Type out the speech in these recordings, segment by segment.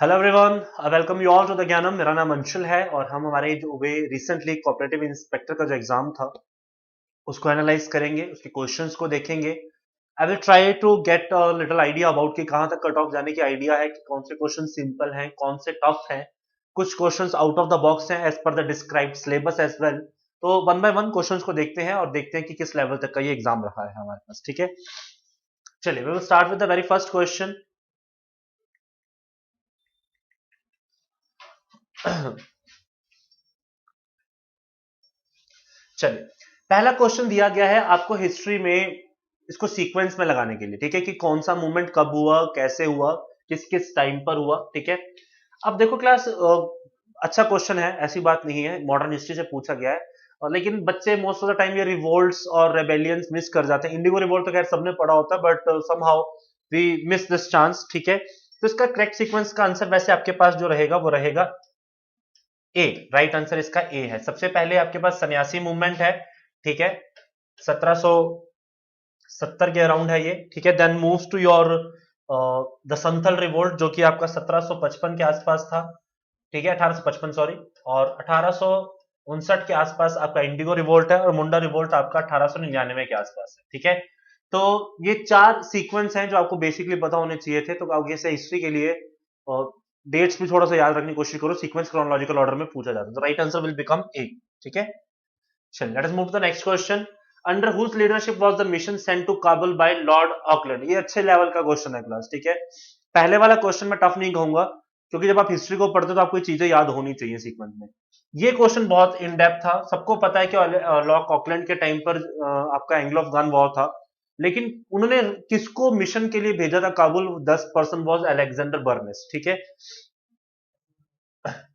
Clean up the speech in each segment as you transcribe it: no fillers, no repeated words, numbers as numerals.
Hello everyone, welcome you all to the Gyanam. मेरा नाम अंशुल है और हम हमारे जो वे रिसेंटली कोऑपरेटिव इंस्पेक्टर का जो एग्जाम था उसको एनालाइज करेंगे, उसके क्वेश्चंस को देखेंगे। I will try to get a little idea about कि कहाँ तक कट ऑफ जाने की आइडिया है, कि कौन से क्वेश्चन सिंपल हैं, कौन से टफ हैं। कुछ questions out of the box हैं as per the described syllabus as well. तो वन बाय वन क्वेश्चंस को देखते हैं और देखते हैं कि किस लेवल तक का ये एग्जाम रहा है हमारे पास। ठीक है, चलिए we will start with the very first question. चलिए, पहला क्वेश्चन दिया गया है आपको हिस्ट्री में, इसको सीक्वेंस में लगाने के लिए। ठीक है, कि कौन सा मूवमेंट कब हुआ, कैसे हुआ, किस किस टाइम पर हुआ। ठीक है, अब देखो क्लास, अच्छा क्वेश्चन है, ऐसी बात नहीं है, मॉडर्न हिस्ट्री से पूछा गया है। लेकिन बच्चे मोस्ट ऑफ द टाइम ये रिवोल्ट्स और रेबेलियंस मिस कर जाते हैं। इंडिगो रिवोल्ट तो खैर सबने पढ़ा होता है, but somehow we miss this chance. ठीक है, तो इसका करेक्ट सीक्वेंस का आंसर वैसे आपके पास जो रहेगा वो रहेगा ए। राइट आंसर इसका ए है। सबसे पहले आपके पास सन्यासी मूवमेंट है। ठीक है, 1770 के अराउंड है ये। ठीक है, then moves to your the Santhal revolt, जो कि आपका 1755 के आसपास था। ठीक है, 1855 सॉरी। और 1859 के आसपास आपका इंडिगो रिवोल्ट है, और मुंडा रिवोल्ट आपका 1899 के आसपास है। ठीक है, तो ये चार सीक्वेंस हैं जो आपको बेसिकली पता होने चाहिए थे। तो आप जैसे हिस्ट्री के लिए डेट्स भी थोड़ा सा याद रखने की कोशिश करो, सीक्वेंस क्रोनोलॉजिकल ऑर्डर में पूछा जाता है। तो right answer will become A. ठीक है, चलिए let us move to the next question. Under whose leadership was the mission sent to Kabul by Lord Auckland. ये अच्छे लेवल का क्वेश्चन है क्लास। ठीक है, पहले वाला क्वेश्चन मैं टफ नहीं कहूंगा, क्योंकि जब आप हिस्ट्री को पढ़ते हो तो आपको ये चीजें याद होनी चाहिए सीक्वेंस में। ये क्वेश्चन बहुत इन डेप्थ था। सबको पता है कि लॉर्ड ऑकलैंड के टाइम पर आपका एंग्लो अफगान वॉर था, लेकिन उन्होंने किसको मिशन के लिए भेजा था Kabul? 10 person was Alexander Burnes. ठीक है,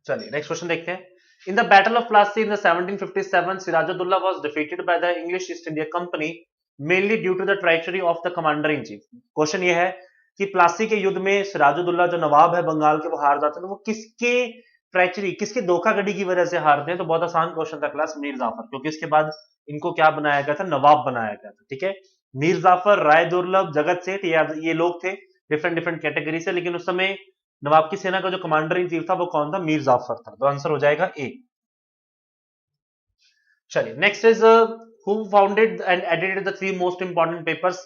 चलिए नेक्स्ट क्वेश्चन देखते हैं। In the battle of Plassey in the 1757 Sirajuddaulah was defeated by the English East India Company mainly due to the treachery of the commander in chief. Question ये है कि प्लासी के युद्ध में सिराजुद्दौला जो नवाब है बंगाल के, वो हार जाते हैं, तो वो किसके ट्रेचरी, किसके धोखाधड़ी की वजह से हारते हैं? तो बहुत आसान क्वेश्चन था क्लास, मीर जाफर। क्योंकि इसके बाद इनको क्या बनाया गया था? नवाब बनाया गया था। ठीक है, मीर जाफर, राय दुर्लभ, जगत सेठ, ये लोग थे डिफरेंट डिफरेंट कैटेगरी से, लेकिन उस समय नवाब की सेना का जो कमांडर इन चीफ था वो कौन था? मीर जाफर था। तो आंसर हो जाएगा ए। चलिए next is who founded and edited the three most important papers.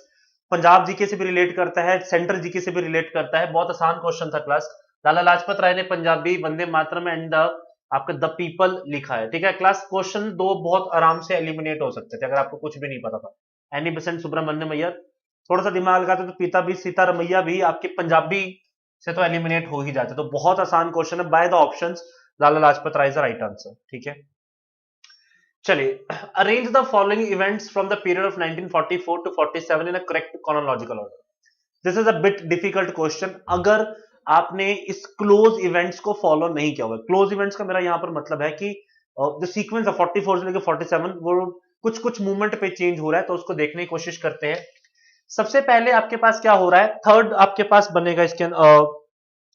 Punjab GK से भी रिलेट करता है, सेंट्रल जीके से भी रिलेट करता है। बहुत आसान क्वेश्चन था क्लास। लाला लाजपत राय ने पंजाबी, वंदे मातरम एंड द आपका द पीपल लिखा है। ठीक है क्लास, क्वेश्चन दो बहुत आराम से एलिमिनेट हो सकते थे अगर आपको कुछ भी नहीं पता था। एनी बेसेंट सुब्रमण्यम अय्यर, थोड़ा सा दिमाग लगाते तो पीता भी सीता रमैया भी आपके पंजाबी से तो एलिमिनेट हो ही जाते। तो बहुत आसान क्वेश्चन है, by the options Lala Lajpat Rai is the right answer. ठीक है, चलिए arrange the following events from the period of 1944 to 47 in a correct chronological order. This is a bit difficult question अगर आपने इस क्लोज इवेंट्स को फॉलो नहीं किया हुआ। क्लोज इवेंट्स का मेरा यहां पर मतलब है कि जो सीक्वेंस है 44 से लेकर 47, वो कुछ कुछ मूवमेंट पे चेंज हो रहा है, तो उसको देखने की कोशिश करते हैं। सबसे पहले आपके पास क्या हो रहा है? थर्ड आपके पास बनेगा इसके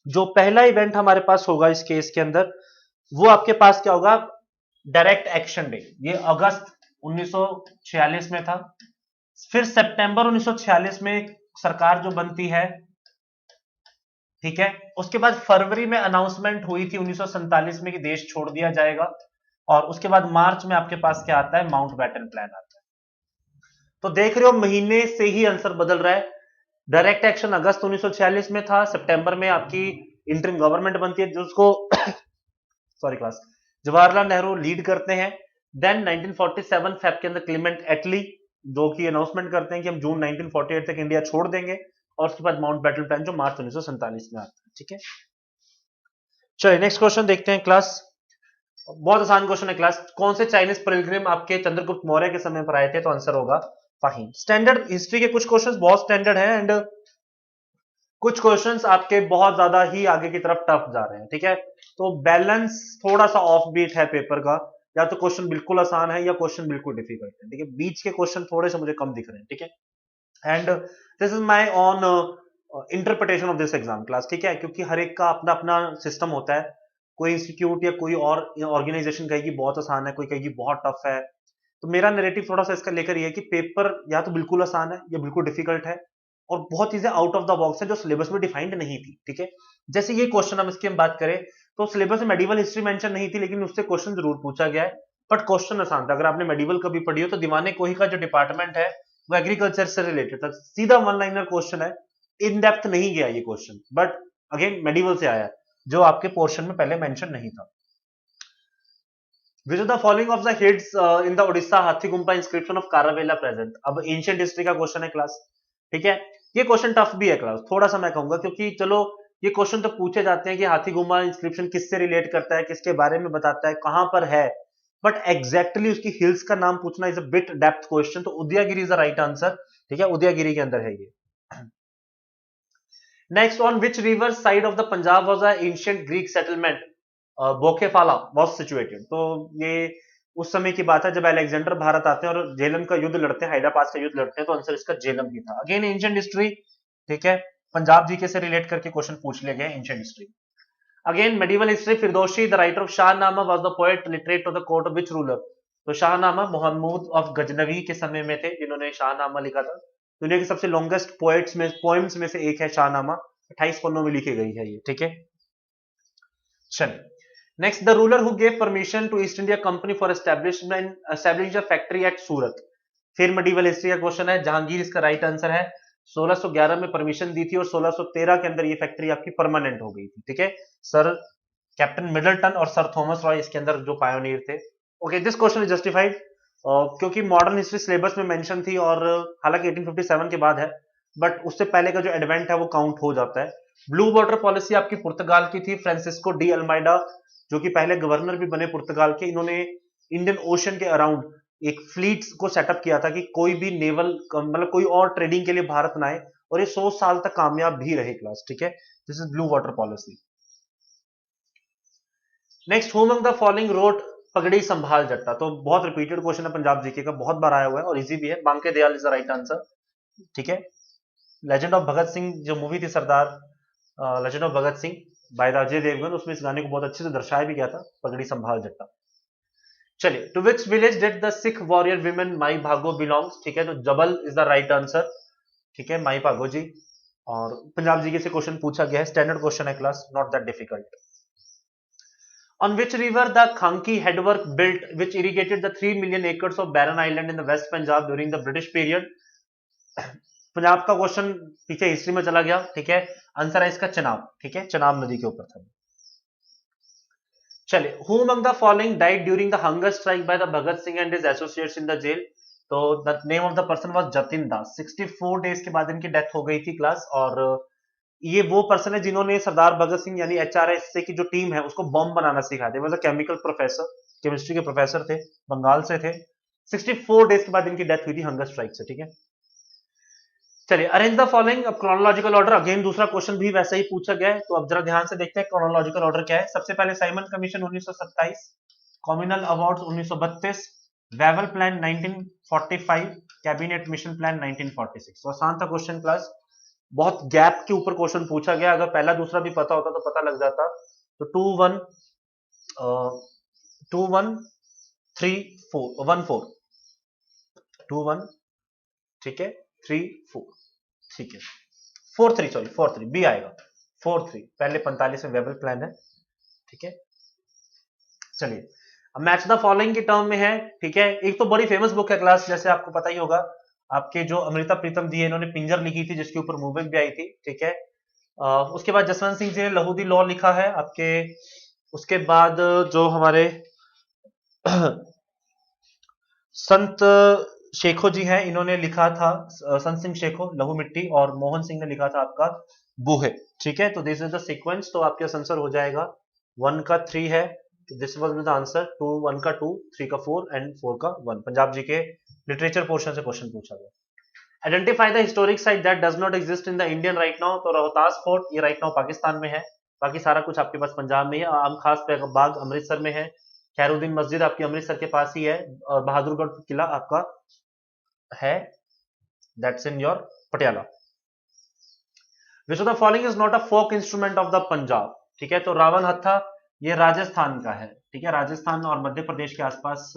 जो पहला इवेंट हमारे पास होगा इस केस के अंदर, वो आपके पास क्या होगा? Direct action day. ये अगस्त 1946 में था। फिर सितंबर 1946 में सरकार जो बनती है, ठीक है, उसके बाद फरवरी में अनाउंसमेंट हुई थी 1947 में कि देश छोड़ दिया जाएगा। और उसके बाद मार्च में आपके पास क्या आता है? माउंटबेटन प्लान आता है। तो देख रहे हो महीने से ही आंसर बदल रहा है। डायरेक्ट एक्शन अगस्त 1946 में था, सितंबर में आपकी इंटरिम गवर्नमेंट बनती है जिसको sorry class, Jawaharlal Nehru lead करते हैं। देन 1947 फेब के अंदर क्लीमेंट एटली जो कि अनाउंसमेंट करते हैं कि हम जून 1948 तक इंडिया छोड़ देंगे। और उसके बाद माउंट बैटल प्लान जो मार्च 1947 में आता है। ठीक है, चलिए नेक्स्ट क्वेश्चन देखते हैं क्लास। बहुत आसान क्वेश्चन है क्लास। कौन से चाइनीज पिलग्रिम आपके चंद्रगुप्त मौर्य के समय पर आए थे? तो आंसर होगा फाहिम। स्टैंडर्ड हिस्ट्री के कुछ क्वेश्चंस बहुत स्टैंडर्ड हैं, एंड कुछ क्वेश्चंस आपके बहुत ज्यादा ही आगे की तरफ टफ जा रहे हैं। ठीक है, तो बैलेंस थोड़ा सा ऑफ बीट है पेपर का। या तो क्वेश्चन बिल्कुल आसान है या क्वेश्चन बिल्कुल डिफिकल्ट है। ठीक है, बीच के क्वेश्चन थोड़े से मुझे कम दिख रहे हैं। ठीक है, and this is my on interpretation of this exam class. ठीक है, क्योंकि हर एक का अपना अपना सिस्टम होता है। कोई इंस्टीट्यूट या कोई और ऑर्गेनाइजेशन कहेगी बहुत आसान है, कोई कहेगी बहुत टफ है। तो मेरा नैरेटिव थोड़ा सा इसका लेकर ये है कि पेपर या तो बिल्कुल आसान है या बिल्कुल डिफिकल्ट है। और बहुत चीजें आउट ऑफ द बॉक्स है जो सिलेबस में डिफाइंड नहीं थी, ठीक है। जैसे ये क्वेश्चन हम इसकी हम बात करें तो सिलेबस में मेडिवल हिस्ट्री मेंशन नहीं थी, लेकिन उससे क्वेश्चन जरूर पूछा गया है, बट क्वेश्चन आसान था। अगर आपने मेडिवल कभी पढ़ी हो तो दीवाने कोही का जो डिपार्टमेंट है वो एग्रीकल्चर से रिलेटेड था, सीधा वन लाइनर क्वेश्चन है, इन डेप्थ नहीं गया ये क्वेश्चन, बट अगेन मेडिवल से आया जो आपके पोर्शन में पहले मेंशन नहीं था। Which of the following of the hits in the Odisha Hathigumpa inscription of Karavela present? अब एंशिएंट हिस्ट्री का क्वेश्चन है क्लास, ठीक है। ये क्वेश्चन टफ भी है क्लास, थोड़ा सा मैं कहूंगा, क्योंकि चलो ये क्वेश्चन तो पूछे जाते हैं कि हाथीगुम्बा इंस्क्रिप्शन किससे रिलेट करता है, किसके बारे में बताता है, कहां पर है, बट एग्जैक्टली उसकी हिल्स का नाम पूछना is a bit depth question, तो Udayagiri is the right answer, ठीक है, उदयगिरी के अंदर है ये। Next, on which river side of the Punjab was the ancient Greek settlement Bucephala was situated? तो ये उस समय की बात है जब अलेक्जेंडर भारत आते हैं और झेलम का युद्ध लड़ते हैं, हाइडा पास का युद्ध लड़ते हैं, तो आंसर इसका झेलम ही था। अगेन एंशिएंट हिस्ट्री, ठीक है, पंजाब जीके से रिलेट करके क्वेश्चन पूछ लिए गए ancient history. Again medieval history, Firdausi the writer of Shahnameh was the poet literate of the court of which ruler? तो शाहनामा मोहम्मद ऑफ गजनवी के समय में थे जिन्होंने शाहनामा लिखा था। दुनिया के सबसे लॉन्गेस्ट पोएम्स में से एक है शाहनामा, 28 पन्नों में लिखी गई है ये, ठीक है। चलिए next, the ruler who gave permission to East India company for establish a factory at Surat? फिर मेडिवल हिस्ट्री का क्वेश्चन है, जहांगीर इसका राइट आंसर है। 1611 में परमिशन दी थी और 1613 के अंदर ये फैक्ट्री आपकी परमानेंट हो गई थी, ठीक है। सर कैप्टन मिडलटन और सर थॉमस रॉय इसके अंदर जो पायोनियर थे। Okay, this question is justified क्योंकि मॉडर्न हिस्ट्री सिलेबस में मेंशन थी, और हालांकि 1857 के बाद है, बट उससे पहले का जो एडवेंट है वो काउंट हो जाता है। ब्लू वाटर पॉलिसी आपकी पुर्तगाल की थी, फ्रांसिस्को डी अल्माइडा जो कि पहले गवर्नर भी बने पुर्तगाल के, इन्होंने इंडियन ओशन के अराउंड एक फ्लीट को सेटअप किया था कि कोई भी नेवल मतलब कोई और ट्रेडिंग के लिए भारत ना आए, और ये 100 साल तक कामयाब भी रहे क्लास, ठीक है। This is blue water policy. Next, who among the following wrote Pagdi Sambhal जट्टा? तो बहुत रिपीटेड क्वेश्चन है पंजाब जीके का, बहुत बार आया हुआ है और इजी भी है। Banke Dayal is the right answer, ठीक है। लेजेंड ऑफ भगत सिंह जो मूवी थी Sardar, legend of Bhagat Singh by Ajay Devgan, उसमें इस गाने को बहुत अच्छे से दर्शाया भी गया था, पगड़ी संभाल जट्टा। चलिए, to which village did the Sikh warrior women Mai Bhago belongs? ठीक है, तो Jhabal is the right answer, ठीक है, माई भागो जी। और पंजाब जीके से क्वेश्चन पूछा गया है, स्टैंडर्ड क्वेश्चन है class, not that difficult. On which river the Khanki headwork built, which irrigated the 3 million acres of barren island in the West Punjab during the British period? Punjab का question पीछे history में चला गया, ठीक है। Answer है इसका चनाब, ठीक है, चनाब नदी के ऊपर था। चलिए, who among the following died during the hunger strike by the Bhagat Singh and his associates in the jail? तो the name of the person was Jatin Das. 64 days के बाद इनकी डेथ हो गई थी क्लास, और ये वो पर्सन है जिन्होंने सरदार भगत सिंह यानी एचआरएसए की जो टीम है उसको बम बनाना सिखाया था। मतलब केमिकल प्रोफेसर, केमिस्ट्री के प्रोफेसर थे, बंगाल से थे। 64 डेज के बाद इनकी डेथ हुई थी हंगर स्ट्राइक से, ठीक है। चलिए, अरेंज द फॉलोइंग, अब क्रोनोलॉजिकल ऑर्डर, अगेन दूसरा क्वेश्चन भी वैसा ही पूछा गया है, तो अब जरा ध्यान से देखते हैं क्रोनोलॉजिकल ऑर्डर क्या है। सबसे पहले Simon commission 1927, communal awards 1932, Wavell plan 1945, cabinet mission plan 1946। तो आसान था क्वेश्चन क्लास, बहुत गैप के ऊपर क्वेश्चन पूछा गया, अगर पहला दूसरा भी पता होता तो पता लग जाता। तो 2 1 2 1 3 4 1 4 2 1, ठीक है, 3 4, ठीक है, 4 3, सॉरी 4 3 बी आएगा, 4 3 पहले 45 में वेबल प्लान है, ठीक है। चलिए, अब मैच द फॉलोइंग के टर्म में है, ठीक है। एक तो बड़ी फेमस बुक है क्लास, जैसे आपको पता ही होगा, आपके जो अमृता प्रीतम दी है, इन्होंने पिंजर लिखी थी जिसके ऊपर मूवमेंट भी आई थी, ठीक है। उसके बाद जसवंत सिंह जी ने लहूदी लॉ लिखा है आपके। उसके बाद जो हमारे संत शेखो जी हैं, इन्होंने लिखा था संत सिंह शेखो लहू मिट्टी, और मोहन सिंह ने लिखा था आपका बूहे, ठीक है। तो दिस इज द सीक्वेंस, तो आपके आंसर हो जाएगा 1 का 3 है, दिस वाज द आंसर। 2 1 का 2, 3 का 4 एंड 4 का 1। पंजाब जी के लिटरेचर पोर्शन से क्वेश्चन पूछा गया। Identify the historic site that does not exist in the Indian right now? तो रोहतास फोर्ट, ये राइट नाउ पाकिस्तान में है, बाकी सारा कुछ आपके पास पंजाब में है। आम खास बाग अमृतसर में है, खैरुद्दीन मस्जिद आपकी अमृतसर के पास ही है, और बहादुरगढ़ किला आपका है, that's in your Patiala. Which of the following is not a folk instrument of the Punjab? ठीक है, तो रावण हत्था ये राजस्थान का है, ठीक है, राजस्थान और मध्य प्रदेश के आसपास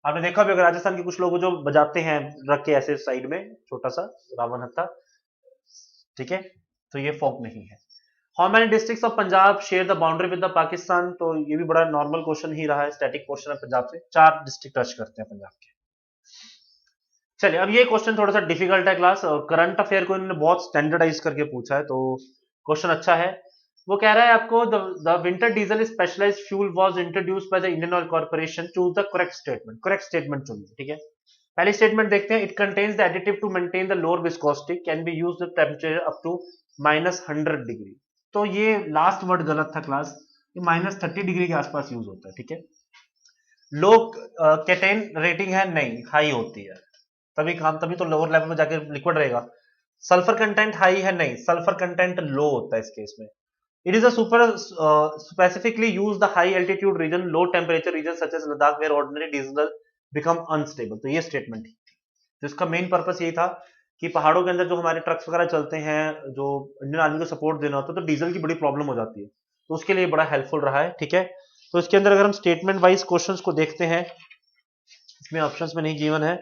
आपने देखा भी, अगर राजस्थान के कुछ लोग जो बजाते हैं रख के ऐसे साइड में छोटा सा रावण हत्था। ठीक है, तो ये फोक नहीं है। How many districts of Punjab share the boundary with the Pakistan, तो ये भी बड़ा नॉर्मल क्वेश्चन ही रहा है, स्टैटिक क्वेश्चन है पंजाब से, 4 डिस्ट्रिक्ट टच करते हैं पंजाब के। चलिए अब ये क्वेश्चन थोड़ा सा डिफिकल्ट है क्लास, करंट अफेयर को इन्होंने बहुत स्टैंडर्डाइज करके पूछा है, तो क्वेश्चन अच्छा है। वो कह रहा है आपको the winter diesel specialised fuel was introduced by the Indian Oil Corporation, choose the correct statement, correct statement चुनिए, ठीक है। पहली स्टेटमेंट देखते हैं, it contains the additive to maintain the lower viscosity, can be used at temperature up to -100 degree. तो ये last word गलत था क्लास, ये -30 डिग्री के आसपास यूज होता है, ठीक है। लो केटेन रेटिंग है, नहीं हाई होती है, तभी काम, तभी तो लोअर लेवल में जाके लिक्विड रहेगा। सल्फर कंटेंट हाई है, नहीं सल्फर कंटेंट लो होता है इस केस में। It is a super specifically use the high altitude region, low temperature region such as Ladakh where ordinary diesel become unstable. तो ये स्टेटमेंट थी, तो इसका मेन पर्पस यही था कि पहाड़ों के अंदर जो हमारे ट्रक्स वगैरह चलते हैं, जो इंडियन आर्मी को सपोर्ट देना होता है, तो डीजल की बड़ी प्रॉब्लम हो जाती है, तो उसके लिए बड़ा हेल्पफुल रहा है, ठीक है। तो इसके अंदर अगर हम स्टेटमेंट वाइज क्वेश्चंस को देखते हैं, इसमें ऑप्शंस में नहीं गिवन है,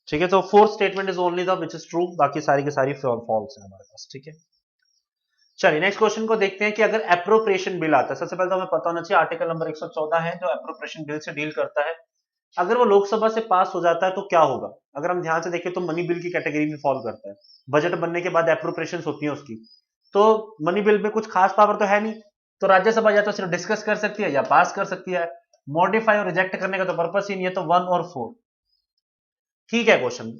ठीक है। तो fourth statement is only the which is true, बाकी सारी की सारी फॉल्स है हमारे पास, ठीक है। चलिए नेक्स्ट क्वेश्चन को देखते हैं कि अगर एप्रोप्रिएशन बिल आता है, सबसे पहले तो हमें पता होना चाहिए आर्टिकल नंबर 114 है जो एप्रोप्रिएशन बिल से डील करता है। अगर वो लोकसभा से पास हो जाता है तो क्या होगा, अगर हम ध्यान से देखें तो मनी बिल की कैटेगरी में फॉल करता है, बजट बनने के बाद एप्रोप्रिएशन होती है उसकी, तो मनी बिल में कुछ खास पावर तो है नहीं, तो राज्यसभा या तो सिर्फ डिस्कस कर सकती है या पास कर सकती है, मॉडिफाई और रिजेक्ट करने का तो पर्पस ही नहीं है, तो 1 और 4 ठीक है। क्वेश्चन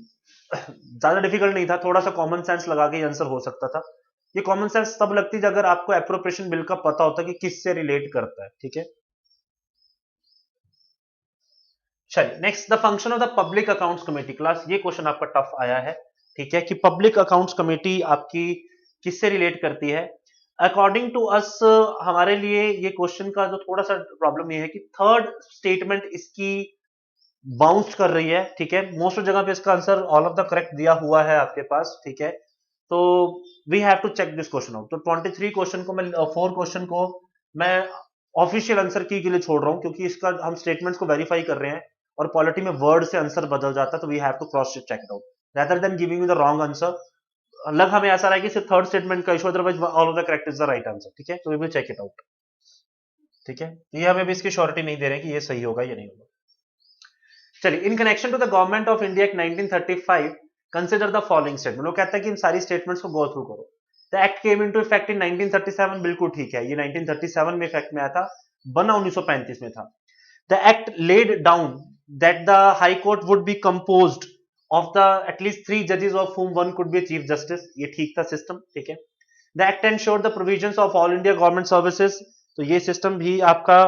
ज्यादा डिफिकल्ट नहीं था, थोड़ा सा कॉमन सेंस लगा के आंसर हो सकता था। ये कॉमन सेंस तब लगती है अगर आपको एप्रोप्रिएशन बिल का पता होता है कि किससे रिलेट करता है, ठीक है। चलिए next, the function of the public accounts committee class, ये क्वेश्चन आपका टफ आया है, ठीक है, कि पब्लिक अकाउंट्स कमेटी आपकी किससे रिलेट करती है। अकॉर्डिंग टू अस, हमारे लिए ये क्वेश्चन का जो थोड़ा सा प्रॉब्लम ये है कि थर्ड स्टेटमेंट इसकी बाउंस कर रही है, ठीक है। मोस्ट ऑफ जगह पे इसका answer all of the correct दिया हुआ है आपके पास, ठीक है। तो we have to check this question out. तो 23 क्वेश्चन को मैं 4 क्वेश्चन को मैं ऑफिशियल आंसर की के लिए छोड़ रहा हूं, क्योंकि इसका हम स्टेटमेंट्स को वेरीफाई कर रहे हैं और पॉलिटी में वर्ड से आंसर बदल जाता है, तो we have to cross check it out rather than giving you the wrong answer. लग हमें ऐसा रहा है कि सिर्फ थर्ड स्टेटमेंट का issue, otherwise all of the correct is the right answer, ठीक है। तो we will check it out, ठीक है। ये हमें भी इसकी श्योरिटी नहीं दे रहे कि ये सही होगा या नहीं होगा। चलिए, in connection to the Government of India Act 1935 consider the following statement. वो कहता है कि इन सारी स्टेटमेंट्स को गो थ्रू करो। The act came into effect in 1937, बिल्कुल ठीक है, ये 1937 में इफेक्ट में आया था, बना 1935 में था। The act laid down that the high court would be composed of the at least 3 जजेस of whom one could be chief justice, ये ठीक था सिस्टम, ठीक है। The act ensured the provisions of all India government services, तो ये system भी आपका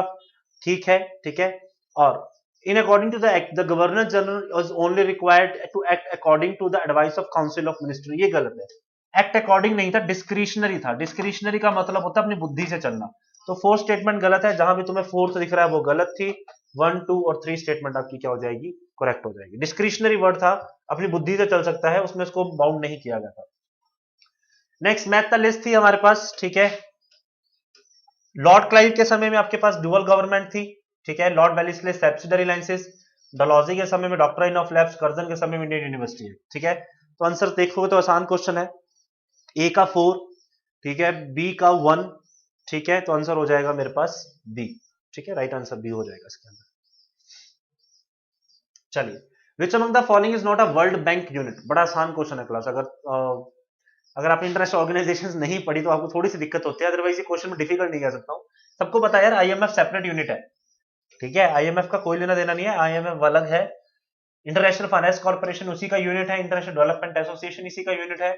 ठीक है, ठीक है। और in according to the act the governor general was only required to act according to the advice of council of ministry, ये गलत है। एक्ट अकॉर्डिंग नहीं था, डिस्क्रिशनरी था। डिस्क्रिशनरी का मतलब होता है अपनी बुद्धि से चलना, तो फोर्थ स्टेटमेंट गलत है, जहां भी तुम्हें फोर्थ दिख रहा है वो गलत थी। 1, 2 और 3 स्टेटमेंट आपकी क्या हो जाएगी, करेक्ट हो जाएगी। डिस्क्रिशनरी वर्ड था, अपनी बुद्धि से चल सकता है, उसमें इसको बाउंड नहीं किया गया था। नेक्स्ट, मैथ का लिस्ट थी हमारे पास, ठीक है। लॉर्ड क्लाइव के समय में आपके पास डुअल गवर्नमेंट थी, ठीक है। लॉर्ड वेलिस्ले सब्सिडरी लाइसेंस, डलहौजी के समय में डॉक्ट्राइन ऑफ लैप्स, कर्जन के समय में इंडियन यूनिवर्सिटी है, ठीक है। तो आंसर देखोगे तो आसान क्वेश्चन है, ए का 4, ठीक है, बी का 1, ठीक है, तो आंसर हो जाएगा मेरे पास बी, ठीक है, राइट आंसर बी हो जाएगा इसके अंदर। चलिए, विच among the following is not a world bank unit, बड़ा आसान क्वेश्चन है क्लास। अगर आप इंटरनेशनल ऑर्गेनाइजेशंस नहीं पढ़ी तो आपको थोड़ी सी दिक्कत होती है, अदरवाइज ये क्वेश्चन में डिफिकल्ट नहीं कह सकता हूं। सबको पता है यार, आईएमएफ सेपरेट यूनिट है, ठीक है, आईएमएफ का कोई लेना देना नहीं है, आईएमएफ अलग है। इंटरनेशनल फाइनेंस कॉर्पोरेशन उसी का यूनिट है, इंटरनेशनल डेवलपमेंट एसोसिएशन इसी का यूनिट है,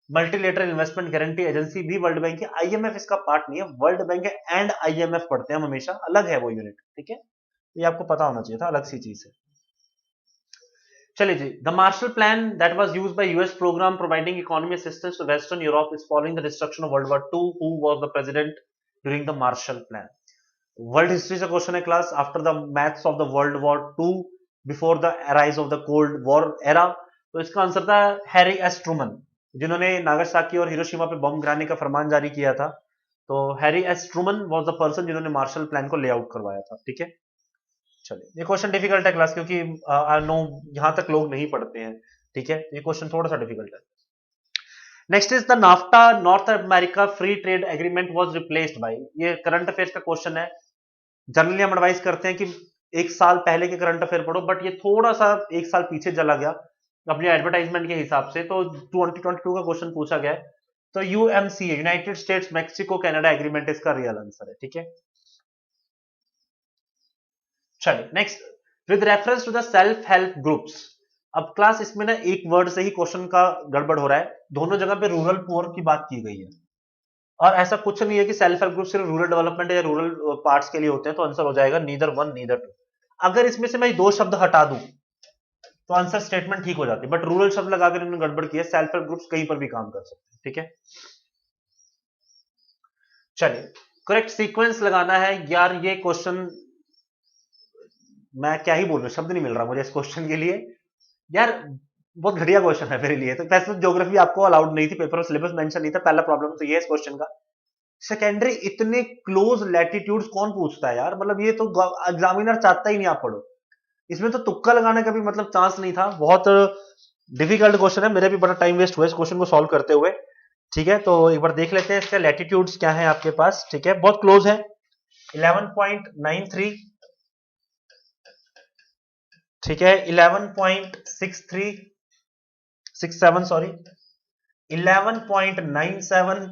मल्टीलेटरल इन्वेस्टमेंट गारंटी एजेंसी भी वर्ल्ड बैंक है। आईएमएफ इसका पार्ट नहीं है, वर्ल्ड बैंक है एंड आईएमएफ पढ़ते हैं हम हमेशा, अलग है वो यूनिट, ठीक है। ये आपको पता होना चाहिए था, अलग सी चीज है। चलिए जी, the Marshall plan that was used by US program providing economy assistance to western Europe is following the destruction of world war 2, who was the president during the Marshall plan. World history से question है class, after the maths of the world war 2 before the rise of the cold war era. तो इसका answer था Harry S Truman, जिन्होंने Nagasaki और Hiroshima पे बम गिराने का फरमान जारी किया था। तो Harry S Truman was the person जिन्होंने मार्शल प्लान को लेआउट करवाया था, ठीक है। चलिए, ये क्वेश्चन डिफिकल्ट है क्लास, क्योंकि आई नो यहां तक लोग नहीं पढ़ते हैं, ठीक है, ये क्वेश्चन थोड़ा सा डिफिकल्ट है। Next is the NAFTA north America free trade agreement was replaced by, ये करंट अफेयर्स का क्वेश्चन है। जनरली हम एडवाइस करते हैं कि एक साल पहले के करंट अफेयर पढ़ो, बट ये थोड़ा सा एक साल पीछे चला गया अपनी एडवर्टाइजमेंट के हिसाब से, तो 2022 का क्वेश्चन पूछा गया है। तो UMCA United States Mexico Canada agreement इसका रियल आंसर है, ठीक है। चलिए next, with reference to the self help groups. अब क्लास इसमें ना एक वर्ड से ही क्वेश्चन का गड़बड़ हो रहा है, दोनों जगह पे रूरल पुअर की बात की गई है, और ऐसा कुछ नहीं है कि सेल्फ हेल्प ग्रुप सिर्फ रूरल डेवलपमेंट या रूरल पार्ट्स के लिए होते हैं, तो आंसर हो जाएगा नीदर वन नीदर टू। अगर इसमें से मैं दो शब्द हटा दूं तो आंसर स्टेटमेंट ठीक हो जाती है, बट रूरल शब्द लगाकर इन्होंने गड़बड़ की है, सेल्फ हेल्प ग्रुप्स कहीं पर भी काम कर सकते हैं, ठीक है। चलिए करेक्ट सीक्वेंस लगाना है यार, ये क्वेश्चन मैं क्या ही बोल रहा हूं, शब्द नहीं मिल रहा मुझे इस क्वेश्चन के लिए यार, बहुत घटिया क्वेश्चन है मेरे लिए। तो वैसे तो ज्योग्राफी आपको अलाउड नहीं थी, पेपर में सिलेबस मेंशन नहीं था, पहला प्रॉब्लम तो ये है इस क्वेश्चन का। सेकेंडरी इतने क्लोज लैटिट्यूड्स कौन पूछता है यार, मतलब ये तो एग्जामिनर चाहता ही नहीं आप पढ़ो, इसमें तो तुक्का लगाने का भी मतलब चांस नहीं था। बहुत डिफिकल्ट क्वेश्चन है, मेरे भी बड़ा टाइम वेस्ट हुआ इस क्वेश्चन को सॉल्व करते हुए, ठीक है। तो एक बार देख लेते हैं इसके लैटिट्यूड्स क्या है आपके पास, ठीक है, बहुत क्लोज है 11.93, ठीक है, 11.67 सॉरी 11.97,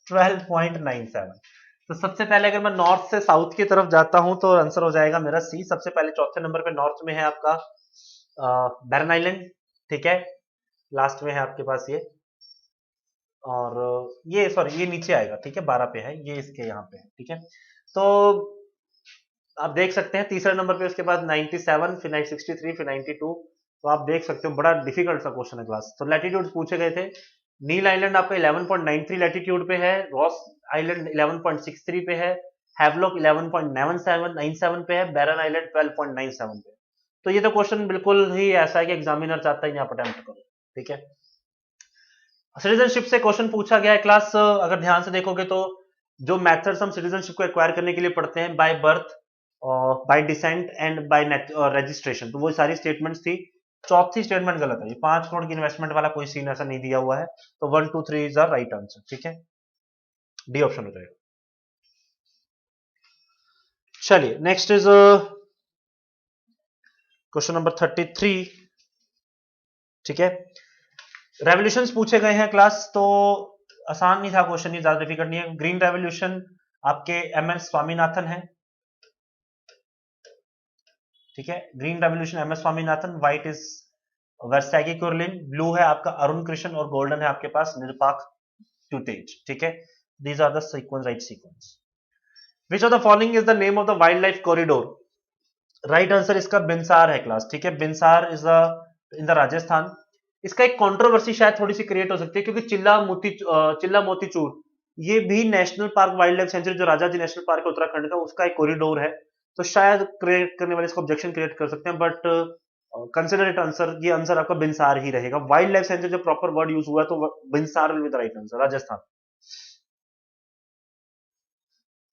12.97। तो सबसे पहले अगर मैं नॉर्थ से साउथ की तरफ जाता हूं तो आंसर हो जाएगा मेरा सी। सबसे पहले चौथे नंबर पे नॉर्थ में है आपका बैरन आइलैंड, ठीक है, लास्ट में है आपके पास ये, और ये सॉरी ये नीचे आएगा, ठीक है, 12 पे है ये, इसके यहाँ पे है, ठीक है। तो आप देख सकते हैं तीसरे नंबर पे उसके बाद 97, फिर 63, फिर 92। तो आप देख सकते हो बड़ा डिफिकल्ट सा क्वेश्चन है क्लास। तो लैटिट्यूड पूछे गए थे, नील आइलैंड आपका 11.93 लैटिट्यूड पे है, रॉस आइलैंड 11.63 पे है, हैवलॉक 11.97 पे है, बैरन आइलैंड 12.97 पे। तो ये तो क्वेश्चन बिल्कुल ही ऐसा है कि एग्जामिनर चाहता है यहाँ पर अटेम्प्ट करो, ठीक है। सिटीजनशिप से क्वेश्चन पूछा गया है क्लास, अगर ध्यान से देखोगे तो जो मेथड्स हम सिटीजनशिप को एक्वायर करने के लिए पढ़ते हैं, by birth, bye decent and bye registration, तो वो सारी स्टेटमेंट्स थी। चौथी स्टेटमेंट गलत है, ये 5 करोड़ की इन्वेस्टमेंट वाला कोई सीन ऐसा नहीं दिया हुआ है, तो 1 2 3 इज द राइट आंसर, ठीक है, डी ऑप्शन हो जाएगा। चलिए नेक्स्ट इज क्वेश्चन नंबर 33, ठीक है। रेवोल्यूशंस पूछे गए हैं क्लास, तो आसान नहीं था क्वेश्चन, ये ज्यादा डिफिकल्ट नहीं है। ग्रीन रेवोल्यूशन आपके एम एस स्वामीनाथन है, ठीक है, green revolution M S Swaminathan, white is Verghese Kurien, blue है आपका अरुण कृष्ण, और गोल्डन है आपके पास निरपाक ट्यूटेज, ठीक है। These are the sequence, right sequence. Which of the following is the name of the wild life corridor? Right answer इसका बिनसार है क्लास, ठीक है, Binsar is the in the Rajasthan. इसका एक कंट्रोवर्सी शायद थोड़ी सी क्रिएट हो सकती है, क्योंकि चिल्ला मोतीचूर ये भी national park wild life sanctuary, जो राजा जी नेशनल पार्क है उत्तराखंड का, उसका एक कॉरिडोर है, तो शायद क्रिएट करने वाले इसको ऑब्जेक्शन क्रिएट कर सकते हैं, बट कंसिडर इट आंसर, ये आंसर आपका बिनसार ही रहेगा। वाइल्ड लाइफ सेंचुरी जो प्रॉपर वर्ड यूज हुआ है, तो Binsar will be the right answer, Rajasthan.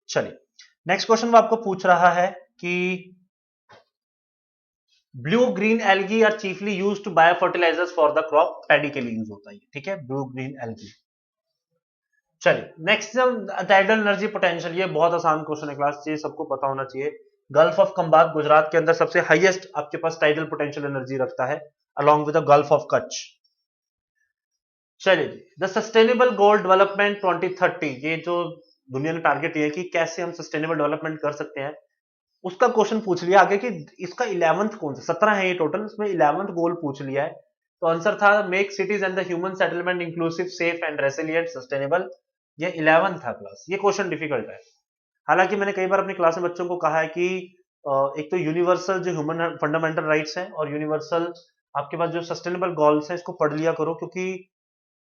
चलिए नेक्स्ट क्वेश्चन वो आपको पूछ रहा है कि blue green algae are chiefly used to biofertilisers for the crop, paddy के लिए यूज होता है, ठीक है, ब्लू ग्रीन एल्गी। चलिए नेक्स्ट टाइडल एनर्जी पोटेंशियल, ये बहुत आसान क्वेश्चन है क्लास, ये सबको पता होना चाहिए। गल्फ ऑफ कंबाग गुजरात के अंदर सबसे हाईएस्ट आपके पास टाइडल पोटेंशियल एनर्जी रखता है, along with the gulf of Kutch. चलिए द सस्टेनेबल गोल डेवलपमेंट 2030, ये जो दुनिया ने टारगेट ये है कि कैसे हम सस्टेनेबल डेवलपमेंट कर सकते हैं, उसका क्वेश्चन पूछ लिया आगे कि इसका 11th कौन सा, 17 है ये टोटल, उसमें 11th गोल पूछ लिया है। तो आंसर था make cities and the human settlement inclusive safe and resilient sustainable, ये 11 था क्लास। ये क्वेश्चन डिफिकल्ट है, हालांकि मैंने कई बार अपनी क्लास में बच्चों को कहा है कि एक तो यूनिवर्सल जो ह्यूमन फंडामेंटल राइट्स हैं, और यूनिवर्सल आपके पास जो सस्टेनेबल गोल्स हैं, इसको पढ़ लिया करो, क्योंकि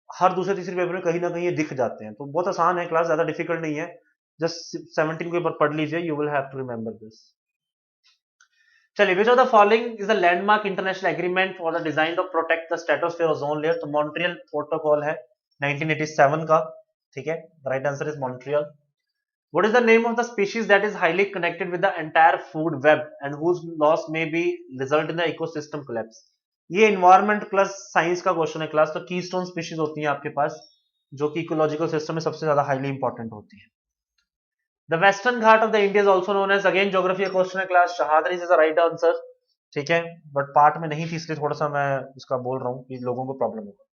हर दूसरे तीसरे पेपर में कहीं ना कहीं ये दिख जाते हैं। तो बहुत आसान है क्लास, ज्यादा डिफिकल्ट नहीं है, जस्ट 17 के ऊपर पढ़ लीजिए, you will have to remember this. चलिए which of the following is the landmark international agreement for the design of protect the stratosphere ozone layer? तो मॉन्ट्रियल प्रोटोकॉल है 1987 का, ठीक है, right answer is Montreal. What is the name of the species that is highly connected with the entire food web and whose loss may be result in the ecosystem collapse? ये environment plus science का question है class. तो keystone species होती हैं आपके पास जो कि ecological system में सबसे ज्यादा हाईली इंपॉर्टेंट होती है। The western Ghat of the India is also known as, again geography का क्वेश्चन है class, Sahyadri is the right answer, ठीक है, बट पार्ट में नहीं थी इसलिए थोड़ा सा मैं इसका बोल रहा हूँ कि लोगों को प्रॉब्लम होगा।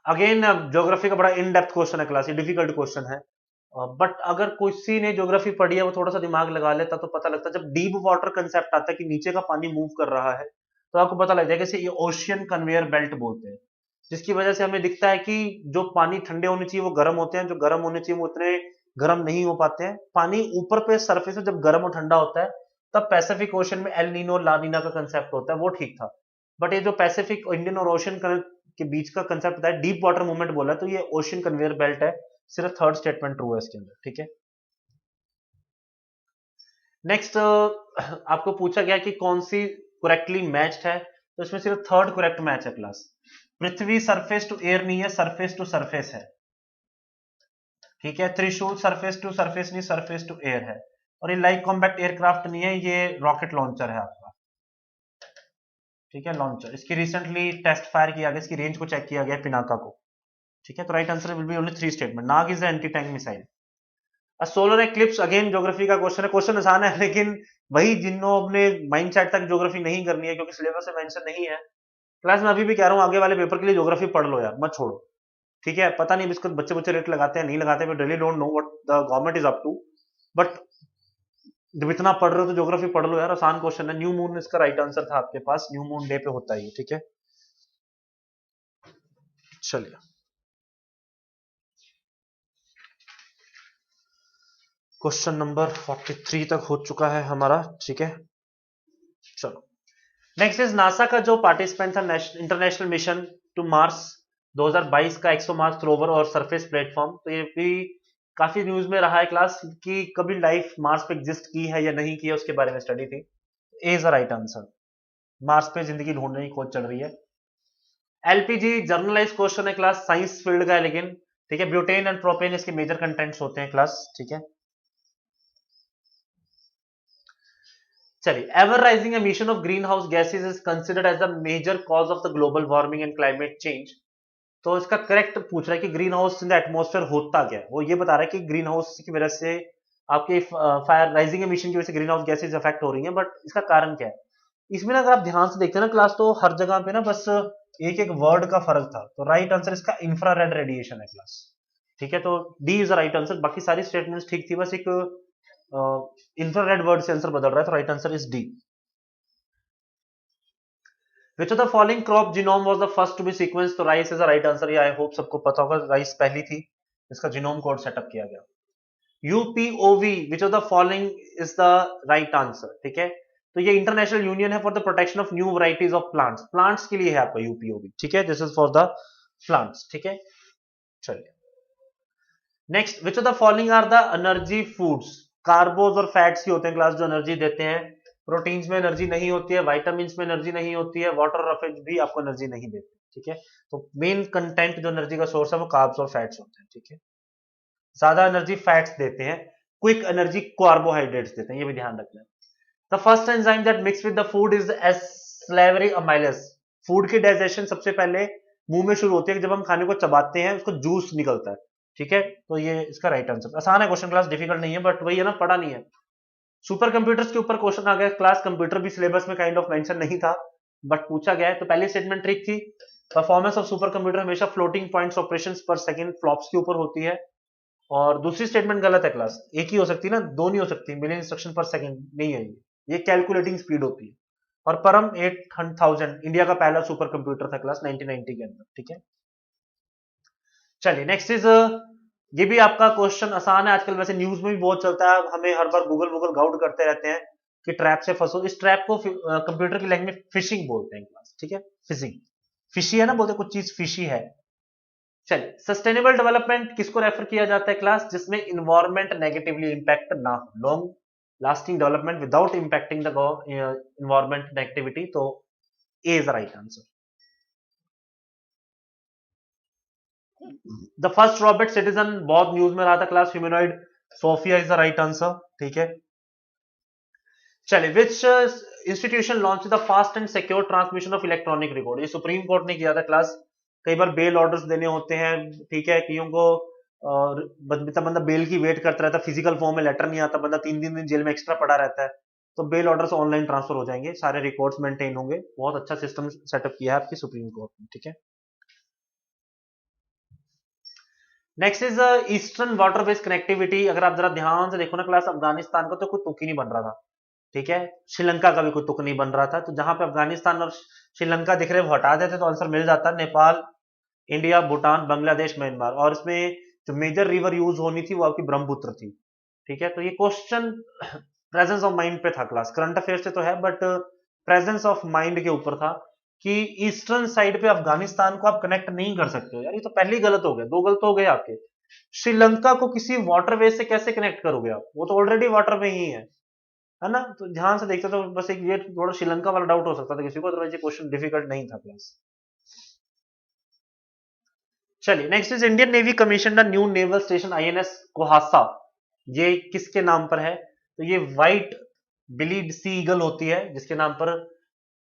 अगेन ज्योग्राफी का बड़ा इन डेप्थ क्वेश्चन है क्लास, ये डिफिकल्ट क्वेश्चन है, बट अगर किसी ने ज्योग्राफी पढ़ी है वो थोड़ा सा दिमाग लगा लेता तो पता लगता है। जब डीप वाटर कंसेप्ट आता है कि नीचे का पानी मूव कर रहा है तो आपको पता लग जाएगा कि ये ओशियन कन्वेयर बेल्ट बोलते हैं, जिसकी वजह से हमें दिखता है कि जो पानी ठंडे होने चाहिए वो गर्म होते हैं, जो गर्म होने चाहिए वो उतने गर्म नहीं हो पाते हैं। पानी ऊपर पे सरफेस में जब गर्म और ठंडा होता है तब पैसिफिक ओशन में एल नीनो और ला नीना का कंसेप्ट होता है, वो ठीक था। बट ये जो पैसिफिक इंडियन और ओशन के बीच का कंसेप्ट होता है, डीप वाटर मूवमेंट बोला है, तो ये ओशन कन्वेयर बेल्ट है। सिर्फ थर्ड स्टेटमेंट ट्रू है इसके अंदर, ठीक है। नेक्स्ट आपको पूछा गया कि कौन सी करेक्टली मैच्ड है, तो इसमें सिर्फ थर्ड करेक्ट मैच है class. Prithvi surface to air नहीं है, सरफेस टू सरफेस है, ठीक है। त्रिशूल सरफेस टू सरफेस नहीं, सरफेस टू एयर है। और ये लाइट कॉम्बैक्ट एयरक्राफ्ट नहीं है, ये रॉकेट लॉन्चर है आपका, ठीक है, लॉन्चर। इसकी रिसेंटली टेस्ट फायर किया गया, इसकी रेंज को चेक किया गया पिनाका को, ठीक है। तो right answer will be only three statement. Nag is the anti tank missile. Solar eclipse, again geography का क्वेश्चन है, क्वेश्चन आसान है लेकिन वही जिन्हों अपने माइंड सेट तक ज्योग्राफी नहीं करनी है क्योंकि सिलेबस में मेंशन नहीं है। क्लास में अभी भी कह रहा हूं आगे वाले पेपर के लिए ज्योग्राफी पढ़ लो यार, मत छोड़ो, ठीक है। पता नहीं इसको बच्चे बच्चे रेट लगाते हैं नहीं लगाते, but really don't know what the government is up to, but जब इतना पढ़ रहे हो तो ज्योग्राफी पढ़ लो यार, आसान क्वेश्चन है। न्यू मून इसका राइट आंसर था आपके पास, न्यू मून डे पे होता है, ठीक है। चलिए क्वेश्चन नंबर 43 तक हो चुका है हमारा, ठीक है। चलो नेक्स्ट इज नासा का जो पार्टिसिपेंट था इंटरनेशनल मिशन टू मार्स 2022 का, एक्सोमार्स रोवर और सरफेस प्लेटफॉर्म, तो ये भी काफी न्यूज में रहा है क्लास कि कभी लाइफ मार्स पे एग्जिस्ट की है या नहीं की है, उसके बारे में स्टडी थी। A is the right answer, Mars पे जिंदगी ढूंढने की खोज चल रही है। एलपीजी जर्नलाइज क्वेश्चन है क्लास, साइंस फील्ड का है लेकिन, ठीक है। ब्यूटेन एंड प्रोपेन इसके मेजर कंटेंट्स होते हैं क्लास, ठीक है। चलिए, ever rising emission of green house gases is considered as the major cause of the global warming and climate change. तो इसका करेक्ट पूछ रहा है कि green house in the atmosphere होता क्या है, वो ये बता रहा है कि ग्रीन हाउस की वजह से आपके फायर राइजिंग एमिशन की वजह से ग्रीन हाउस गैसेज अफेक्ट हो रही हैं, बट इसका कारण क्या है। इसमें ना अगर आप ध्यान से देखते हैं ना क्लास, तो हर जगह पे ना बस एक एक वर्ड का फर्क था। तो राइट आंसर इसका इंफ्रारेड रेडिएशन है क्लास, ठीक है। तो D is the right answer, बाकी सारी स्टेटमेंट्स ठीक थी, बस एक इंफ्रारेड वर्ड से आंसर बदल रहा है, तो right answer is D. Which of the following crop genome was the first to be sequenced? तो rice is the right answer, ये आई होप सबको पता होगा, राइस पहली थी इसका जीनोम कोड सेटअप किया गया। UPOV, which of the following is the right answer, ठीक है। तो ये इंटरनेशनल यूनियन है for the protection of new varieties of plants, plants के लिए है आपका यूपीओवी, ठीक है। This is for the plants, ठीक है। चलिए next, which of the following are the energy foods? Carbs और फैट्स ही होते हैं क्लास जो एनर्जी देते हैं। प्रोटीन्स में एनर्जी नहीं होती है, वाइटामिन में एनर्जी नहीं होती है, वाटर और फेज भी आपको एनर्जी नहीं देते, ठीक है। तो मेन कंटेंट जो एनर्जी का सोर्स है वो कार्ब्स और फैट्स होते हैं, ठीक है। ज्यादा एनर्जी फैट्स देते हैं, क्विक एनर्जी कार्बोहाइड्रेट्स देते हैं, ये भी ध्यान रखना है। The first enzyme that mix with the food is salivary amylase. Food की डाइजेशन सबसे पहले मुंह में शुरू होती है, जब हम खाने को चबाते हैं उसको जूस निकलता है, ठीक है। तो ये इसका राइट आंसर, आसान है क्वेश्चन क्लास, डिफिकल्ट नहीं है, बट वही है ना, पढ़ा नहीं है। सुपर कंप्यूटर्स के ऊपर क्वेश्चन आ गया क्लास, कंप्यूटर भी सिलेबस में काइंड ऑफ मेंशन नहीं था बट पूछा गया है। तो पहली स्टेटमेंट ट्रिक थी, परफॉर्मेंस ऑफ सुपर कंप्यूटर हमेशा फ्लोटिंग पॉइंट्स ऑपरेशंस पर सेकंड फ्लॉप्स के ऊपर होती है। और दूसरी स्टेटमेंट गलत है क्लास, एक ही हो सकती है ना, दो नहीं हो सकती, मिलियन इंस्ट्रक्शन पर सेकंड नहीं है, ये कैलकुलेटिंग स्पीड होती है। और परम 8000 इंडिया का पहला सुपर कंप्यूटर था क्लास 1990 के अंदर, ठीक है। चलिए नेक्स्ट इज, ये भी आपका क्वेश्चन आसान है, आजकल वैसे न्यूज में भी बहुत चलता है, हमें हर बार गूगल गूगल गाउड करते रहते हैं कि ट्रैप से फंसो। इस ट्रैप को कंप्यूटर की लैंग्वेज में फिशिंग बोलते हैं क्लास, ठीक है। फिशिंग, फिशी है ना, बोलते कुछ चीज फिशी है। चलिए, सस्टेनेबल डेवलपमेंट किसको रेफर किया जाता है क्लास? जिसमें इन्वायरमेंट नेगेटिवली इंपैक्ट ना हो, long lasting development without impacting the environment negativity, तो A is the right answer. The first robot citizen बहुत न्यूज में रहा था class, humanoid Sophia is the right answer, ठीक है। चलिए, which institution launch the fast and secure transmission of electronic record, ये supreme court ने किया था क्लास। कई बार बेल ऑर्डर्स देने होते हैं, ठीक है, कईयों को बंदा बेल की वेट करता रहता है, फिजिकल फॉर्म में लेटर नहीं आता, बंदा 3 दिन जेल में एक्स्ट्रा पड़ा रहता है, तो बेल ऑर्डर्स ऑनलाइन ट्रांसफर हो जाएंगे, सारे रिकॉर्ड्स मेंटेन होंगे। बहुत अच्छा सिस्टम सेटअप किया है आपकी सुप्रीम कोर्ट ने, ठीक है। Next is eastern waterways connectivity. अगर आप जरा ध्यान से देखो ना क्लास, अफगानिस्तान का तो कोई तुक ही नहीं बन रहा था, ठीक है, श्रीलंका का भी कोई तुक नहीं बन रहा था, तो जहां पे अफगानिस्तान और श्रीलंका दिख रहे वो हटा देते तो आंसर मिल जाता। नेपाल, इंडिया, भूटान, बांग्लादेश, म्यांमार, और इसमें जो मेजर रिवर यूज होनी थी वो आपकी ब्रह्मपुत्र थी, ठीक है। तो ये क्वेश्चन प्रेजेंस ऑफ माइंड पे था क्लास, करंट अफेयर से तो है बट प्रेजेंस ऑफ माइंड के ऊपर था कि ईस्टर्न साइड पे अफगानिस्तान को आप कनेक्ट नहीं कर सकते हो। यार ये तो पहले ही गलत हो गया, 2 गलत हो गए आपके। श्रीलंका को किसी वाटरवे से कैसे कनेक्ट करोगे आप, वो तो ऑलरेडी वाटर में ही है ना। तो ध्यान से देखते तो बस एक ये थोड़ा श्रीलंका वाला डाउट हो सकता था किसी को, अदरवाइज ये क्वेश्चन डिफिकल्ट नहीं था क्लास। चलिए, next is Indian navy commission the new naval station INS Kohassa, ये किसके नाम पर है? तो ये व्हाइट बिलीड सी ईगल होती है जिसके नाम पर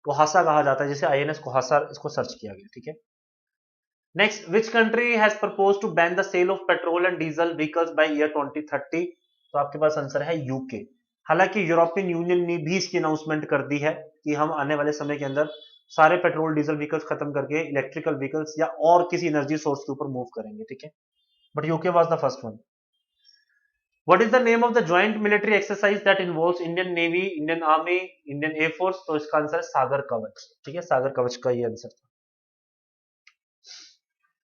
कोहासा कहा जाता है, जिसे आईएनएस कोहासा इसको सर्च किया गया, ठीक है। Next, which country has propose to ban the sale of petrol and diesel vehicles by year 2030? तो आपके पास आंसर है यूके। हालांकि यूरोपियन यूनियन ने भी इसकी अनाउंसमेंट कर दी है कि हम आने वाले समय के अंदर सारे पेट्रोल डीजल व्हीकल्स खत्म करके इलेक्ट्रिकल व्हीकल्स या और किसी एनर्जी सोर्स के ऊपर मूव करेंगे, ठीक है। But UK was the first one. What is the name of the joint military exercise that involves Indian navy, Indian army, Indian air force? तो इसका आंसर है सागर कवच, ठीक है, सागर कवच का ये आंसर था।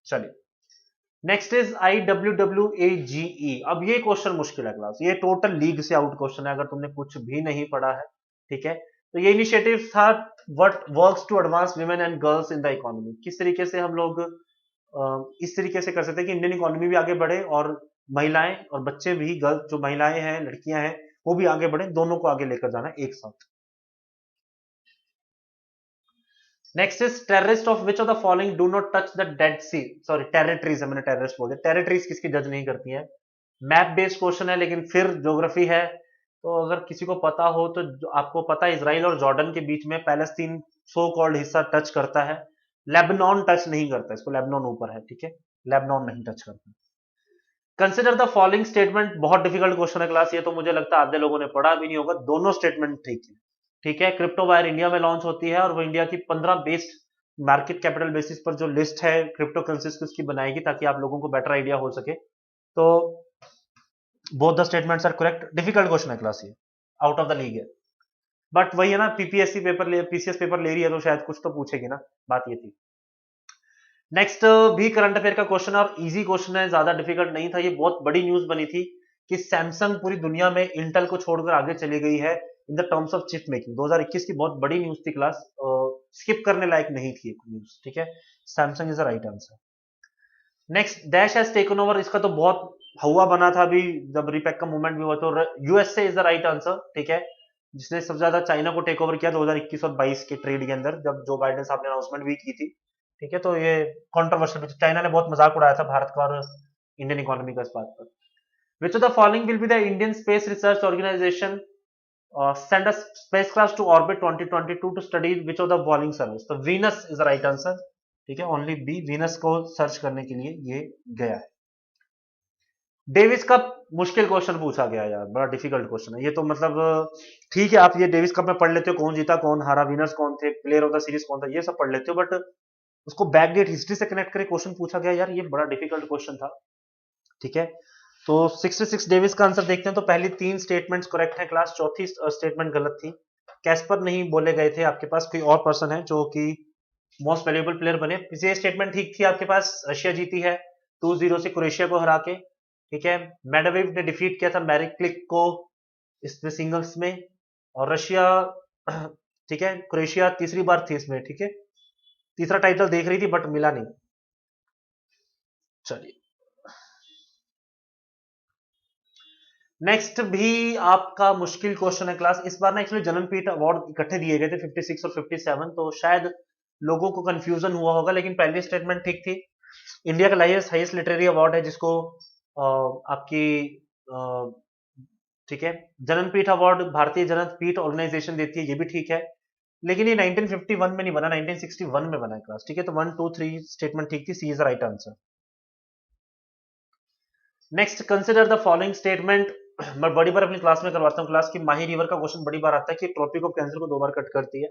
चलिए, नेक्स्ट इज IWWAGE। अब ये क्वेश्चन मुश्किल है क्लास, ये टोटल लीग से आउट क्वेश्चन है अगर तुमने कुछ भी नहीं पढ़ा है, ठीक है। तो ये इनिशिएटिव था what works to advance women and girls in the economy. किस तरीके से हम लोग इस तरीके से कर सकते हैं कि इंडियन इकोनॉमी भी आगे बढ़े और महिलाएं और बच्चे भी, गर्ल जो महिलाएं हैं, लड़कियां हैं, वो भी आगे बढ़े, दोनों को आगे लेकर जाना एक साथ। Next is terrorist of which of the following do not touch the Dead Sea, sorry territories है, मैंने टेररिस्ट बोल दिया, टेरिटरीज किसकी जज नहीं करती है। मैप बेस्ड क्वेश्चन है लेकिन फिर ज्योग्राफी है, तो अगर किसी को पता हो तो आपको पता है इसराइल और जॉर्डन के बीच में पैलेस्तीन सो कॉल्ड हिस्सा टच करता है, लेबनान टच नहीं करता, इसको लेबनान ऊपर है, ठीक है, लेबनान नहीं टच करता। कंसिडर द फॉलोइंग स्टेटमेंट, बहुत डिफिकल्ट क्वेश्चन है क्लास, ये तो मुझे लगता है आधे लोगों ने पढ़ा भी नहीं होगा, दोनों स्टेटमेंट ठीक है, ठीक है। क्रिप्टो वायर इंडिया में लॉन्च होती है और वो इंडिया की 15 बेस्ड मार्केट कैपिटल बेसिस पर जो लिस्ट है क्रिप्टो करेंसीज की उसकी बनाएगी ताकि आप लोगों को बेटर आइडिया हो सके। तो both the statements are correct. Difficult question है क्लास, ये आउट ऑफ द लीग है, बट वही है ना, पीपीएससी पेपर ले, पीसीएस पेपर ले रही है तो शायद कुछ तो पूछेगी ना, बात ये थी। नेक्स्ट भी करंट अफेयर का क्वेश्चन है और इजी क्वेश्चन है, ज्यादा डिफिकल्ट नहीं था। ये बहुत बड़ी न्यूज बनी थी कि सैमसंग पूरी दुनिया में इंटेल को छोड़कर आगे चली गई है in the terms of chip making. 2021 की बहुत बड़ी न्यूज थी क्लास, स्किप करने लायक नहीं थी न्यूज, ठीक है। Samsung is the right answer. Next, dash has taken over, इसका तो बहुत हवा बना था अभी जब रिपेक का मूवमेंट भी हुआ, तो USA is the right answer, ठीक है, जिसने सबसे ज्यादा चाइना को टेक ओवर किया 2021 और 22 के ट्रेड के अंदर, जब जो बाइडेन साहब ने अनाउंसमेंट भी की थी, ठीक है। तो ये कंट्रोवर्शियल, चाइना ने बहुत मजाक उड़ाया था भारत का और इंडियन इकोनॉमी का इस बात पर। Which of the following will be the Indian Space Research Organisation send a spacecraft to orbit 2022 to study which of the following service? तो Venus is the right answer, ठीक है, ओनली बी, वीनस को search करने के लिए ये गया है। डेविस कप मुश्किल क्वेश्चन पूछा गया यार, बड़ा डिफिकल्ट क्वेश्चन है ये तो, मतलब ठीक है आप ये डेविस कप में पढ़ लेते हो, कौन जीता कौन हारा, विनर्स कौन थे, प्लेयर ऑफ द सीरीज कौन था, ये सब पढ़ लेते हो, बट उसको बैकडेट हिस्ट्री से कनेक्ट करके क्वेश्चन पूछा गया यार, ये बड़ा डिफिकल्ट क्वेश्चन था, ठीक है। तो 66 डेविस का आंसर देखते हैं, तो पहली 3 स्टेटमेंट्स करेक्ट है क्लास, चौथी स्टेटमेंट गलत थी। कैस्पर नहीं बोले गए थे, आपके पास कोई और पर्सन है जो कि मोस्ट वैल्यूएबल प्लेयर बने। ये स्टेटमेंट ठीक थी आपके पास, रशिया जीती है 2-0 से क्रोएशिया को हरा के, ठीक है। मेडवेडेव ने डिफीट किया था मैरी क्लिक को इसमें सिंगल्स में, और रशिया ठीक है, क्रोएशिया तीसरी बार थी इसमें, ठीक है, तीसरा टाइटल देख रही थी बट मिला नहीं। चलिए, नेक्स्ट भी आपका मुश्किल क्वेश्चन है क्लास, इस बार ना एक्चुअली जननपीठ अवार्ड इकट्ठे दिए गए थे 56 और 57, तो शायद लोगों को कंफ्यूजन हुआ होगा, लेकिन पहली स्टेटमेंट ठीक थी। इंडिया का हाईएस्ट लिटरेरी अवार्ड है जिसको आपकी ठीक है। जननपीठ अवार्ड भारतीय जननपीठ ऑर्गेनाइजेशन देती है, ये भी ठीक है, लेकिन ये 1951 में नहीं बना, 1961 में बना है क्लास। ठीक है, तो 1 2 3 स्टेटमेंट ठीक थी, C is the right answer. Next, consider the following statement. मैं बड़ी बार अपनी क्लास में करवाता हूँ क्लास की, माही रिवर का क्वेश्चन बड़ी बार आता है कि ट्रॉपिक ऑफ कैंसर को 2 बार कट करती है।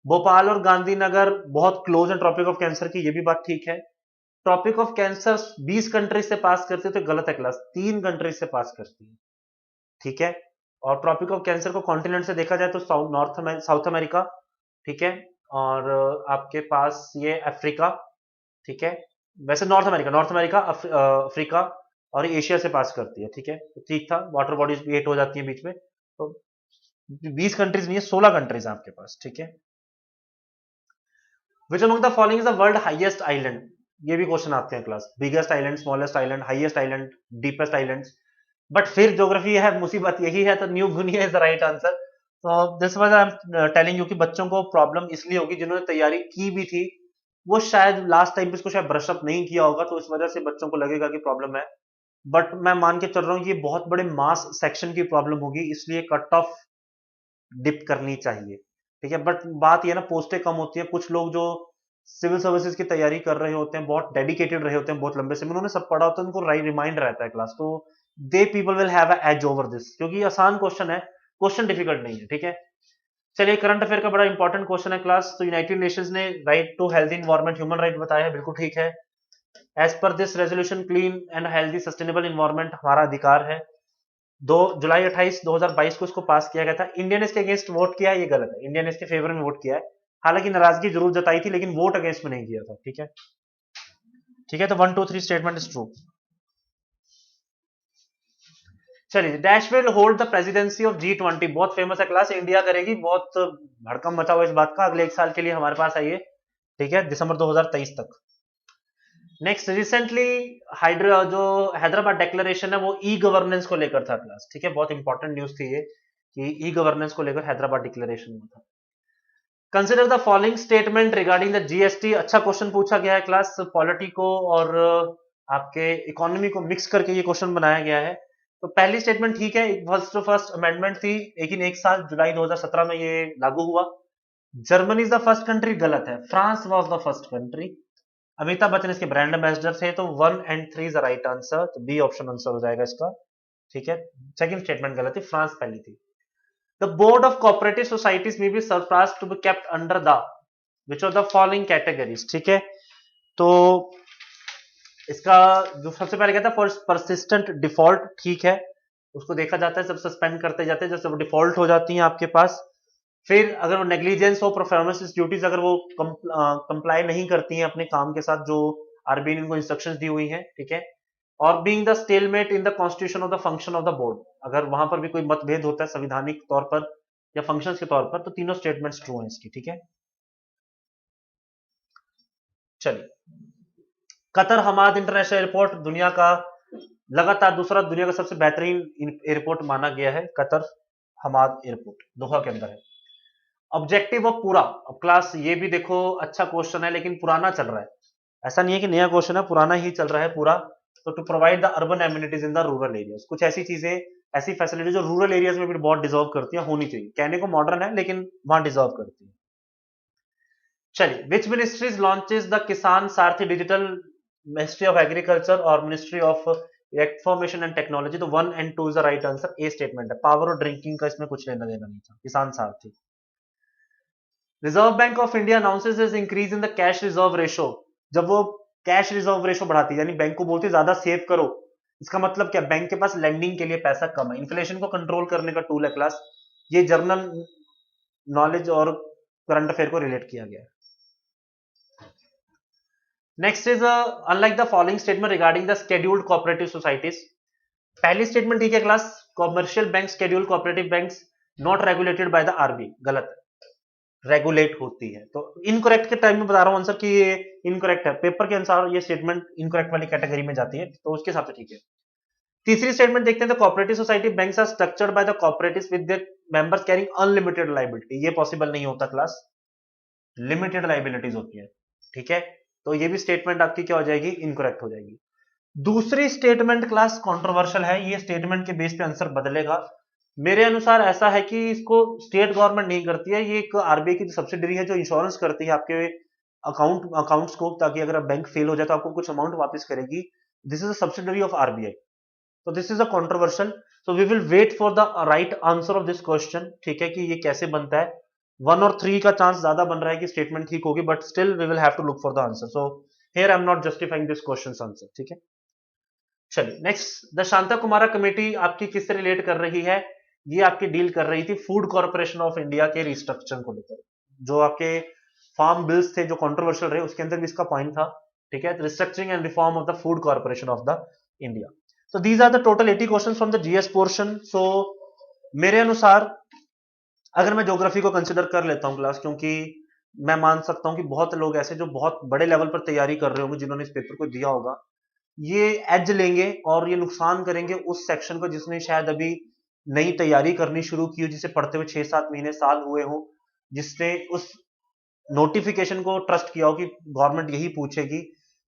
भोपाल और गांधीनगर बहुत क्लोज है ट्रॉपिक ऑफ कैंसर की, ये भी बात ठीक है। ट्रॉपिक ऑफ कैंसर 20 कंट्रीज से पास करती है, तो गलत है क्लास, 3 कंट्रीज से पास करती है। ठीक है, और ट्रॉपिक ऑफ कैंसर को कॉन्टिनेंट से देखा जाए तो साउथ अमेरिका, ठीक है, और आपके पास ये अफ्रीका, ठीक है, वैसे नॉर्थ अमेरिका, अफ्रीका और एशिया से पास करती है। ठीक है, तो ठीक था, वाटर बॉडीज भी 8 हो जाती है बीच में, तो 20 कंट्रीज नहीं है, 16 कंट्रीज है आपके पास। ठीक है, which among the following is the world highest island, ये भी क्वेश्चन आते हैं class, biggest island, smallest island, highest island, deepest island. But फिर ज्योग्राफी है, मुसीबत यही है, तो new Guinea is the right answer. तो this was I am telling you कि बच्चों को प्रॉब्लम इसलिए होगी जिन्होंने तैयारी की भी थी, वो शायद लास्ट टाइम पे इसको शायद ब्रश अप नहीं किया होगा, तो इस वजह से बच्चों को लगेगा कि प्रॉब्लम है। बट मैं मान के चल रहा हूँ कि ये बहुत बड़े मास सेक्शन की प्रॉब्लम होगी, इसलिए कट ऑफ डिप करनी चाहिए। ठीक है, बट बात ये ना, पोस्टें कम होती है, कुछ लोग जो सिविल सर्विसेज की तैयारी कर रहे होते हैं, बहुत डेडिकेटेड रहे होते हैं, बहुत लंबे समय उन्होंने सब पढ़ा होता है, उनको रिमाइंड रहता है क्लास, तो they people will have a edge over this, क्योंकि आसान क्वेश्चन है, क्वेश्चन डिफिकल्ट नहीं है। ठीक है, चलिए, करंट अफेयर का बड़ा इंपॉर्टेंट क्वेश्चन है क्लास। तो यूनाइटेड नेशंस ने right to healthy environment human right बताया है, बिल्कुल ठीक है। As per this resolution clean and healthy sustainable environment हमारा अधिकार है। 2 जुलाई 28 2022 को इसको पास किया गया था। इंडिया ने इसके अगेंस्ट वोट किया है, ये गलत है, इंडिया ने इसके फेवर में वोट किया है, हालांकि नाराजगी जरूर जताई थी, लेकिन वोट अगेंस्ट में नहीं किया था। ठीक है, ठीक है, तो 1 2 3 स्टेटमेंट इज ट्रू। चलिए, dash will hold the presidency of G20, बहुत फेमस है क्लास, इंडिया करेगी, बहुत भड़कम मचा हुआ इस बात का, अगले 1 साल के लिए हमारे पास आइए। ठीक है, दिसंबर 2023 तक। नेक्स्ट, रिसेंटली हाइड्रा जो हैदराबाद डिक्लेरेशन है, वो ई गवर्नेंस को लेकर था क्लास। ठीक है, बहुत इंपॉर्टेंट न्यूज थी ये कि ई गवर्नेंस को लेकर हैदराबाद डिक्लेरेशन हुआ था। Consider the following statement regarding the GST, अच्छा क्वेश्चन पूछा गया है क्लास, पॉलिटी को और आपके इकोनॉमी को मिक्स करके ये क्वेश्चन बनाया गया है। तो पहली स्टेटमेंट ठीक है, फर्स्ट अमेंडमेंट थी, लेकिन 1 साल जुलाई 2017 में ये लागू हुआ। Germany is the first country, गलत है, France was the first country. Amitabh Bachchan इसके ब्रांड एम्बेसडर थे, तो 1 and 3 is the right answer, तो बी ऑप्शन आंसर हो जाएगा इसका। ठीक है, सेकंड स्टेटमेंट गलत थी, फ्रांस पहली थी। The board of cooperative societies में be surprise to be kept under the which of the following categories. ठीक है, तो इसका जो सबसे पहले कहता है परसिस्टेंट डिफॉल्ट, ठीक है, उसको देखा जाता है, सब सस्पेंड करते जाते हैं जब डिफॉल्ट हो जाती है आपके पास। फिर अगर वो नेग्लिजेंस हो, परफॉर्मेंस ड्यूटीज अगर वो कंप्लाई नहीं करती हैं अपने काम के साथ, जो आरबीआई ने उनको इंस्ट्रक्शंस दी हुई हैं। ठीक है, और being the stalemate in the constitution of the function of the board, अगर वहां पर भी कोई मतभेद होता है संविधानिक तौर पर या फंक्शंस के तौर पर, तो तीनों स्टेटमेंट्स ट्रू हैं इसकी। ठीक है, चलिए, कतर हमाद इंटरनेशनल एयरपोर्ट दुनिया का लगातार दूसरा, दुनिया का सबसे बेहतरीन एयरपोर्ट माना गया है, कतर हमाद एयरपोर्ट दोहा के अंदर है। ऑब्जेक्टिव ऑफ पूरा, अब क्लास ये भी देखो, अच्छा क्वेश्चन है, लेकिन पुराना चल रहा है, ऐसा नहीं है कि नया क्वेश्चन है, पुराना ही चल रहा है पूरा। तो to provide the urban amenities in the rural areas, कुछ ऐसी चीजें, ऐसी फैसिलिटी जो रूरल एरियाज में भी बहुत डिजर्व करती है, होनी चाहिए, कहने को मॉडर्न है लेकिन वहां डिजर्व करती है। चलिए, विच मिनिस्ट्रीज लॉन्चेस द किसान सारथी डिजिटल, मिनिस्ट्री ऑफ एग्रीकल्चर और ministry of information and technology, तो 1 and 2 is the right answer, A statement है, पावर और ड्रिंकिंग का इसमें कुछ लेना देना नहीं था, किसान सारथी। Reserve bank of India announces is increase in the cash reserve ratio, जब वो कैश रिजर्व रेशो बढ़ाती है, यानी बैंक को बोलती है ज्यादा सेव करो, इसका मतलब क्या, बैंक के पास लेंडिंग के लिए पैसा कम है, इन्फ्लेशन को कंट्रोल करने का टूल है क्लास, ये जर्नल नॉलेज और करंट अफेयर को रिलेट किया गया है। Next is unlike the following statement regarding the scheduled cooperative societies, पहली स्टेटमेंट ठीक है class, commercial bank scheduled cooperative banks not regulated by the RBI, गलत है, रेगुलेट होती है, तो इनकरेक्ट के टाइम में बता रहा हूं आंसर कि ये इनकरेक्ट है, पेपर के अनुसार ये स्टेटमेंट इनकरेक्ट वाली कैटेगरी में जाती है, तो उसके हिसाब से ठीक है। तीसरी स्टेटमेंट देखते हैं, तो cooperative society banks are structured by the cooperatives with their members carrying unlimited liability, ये पॉसिबल नहीं होता क्लास, लिमिटेड लायबिलिटीज होती है। ठीक है, तो ये भी स्टेटमेंट आपकी क्या हो जाएगी, इनकरेक्ट हो जाएगी। दूसरी स्टेटमेंट क्लास कंट्रोवर्शियल है, ये स्टेटमेंट के बेस पे आंसर बदलेगा। मेरे अनुसार ऐसा है कि इसको स्टेट गवर्नमेंट नहीं करती है, ये एक आरबीआई की सब्सिडरी है जो इंश्योरेंस करती है आपके अकाउंट्स को, ताकि अगर बैंक फेल हो जाए तो आपको कुछ अमाउंट वापस करेगी। This is a subsidiary of RBI. तो this is a controversial, so we will wait for the right answer of this question, ठीक है, कि ये कैसे बनता है। 1 और 3 का चांस ज्यादा बन रहा है कि स्टेटमेंट ठीक होगी, but still we will have to look for the answer. So here I am not justifying this question answer, ठीक है। चलिए next, the Shanta Kumara committee आपकी किससे रिलेट कर रही है? ये आपकी डील कर रही थी फूड कॉर्पोरेशन ऑफ इंडिया के रिस्ट्रक्चर को लेकर। जो आपके फार्म बिल्स थे जो कंट्रोवर्शियल रहे, उसके अंदर भी इसका पॉइंट था, ठीक है, restructuring and reform of the food corporation of the India. So these are the total 80 questions from the GS portion. So मेरे अनुसार अगर मैं ज्योग्राफी को कंसिडर कर लेता हूं क्लास, क्योंकि मैं मान सकता हूं कि बहुत लोग ऐसे जो बहुत बड़े लेवल पर तैयारी कर रहे होंगे, जिन्होंने इस पेपर को दिया होगा, ये एज लेंगे और ये नुकसान करेंगे उस सेक्शन को जिसने शायद अभी नई तैयारी करनी शुरू की हो, जिसे पढ़ते हुए 6-7 महीने साल हुए हो, जिसने उस नोटिफिकेशन को ट्रस्ट किया हो कि गवर्नमेंट यही पूछेगी,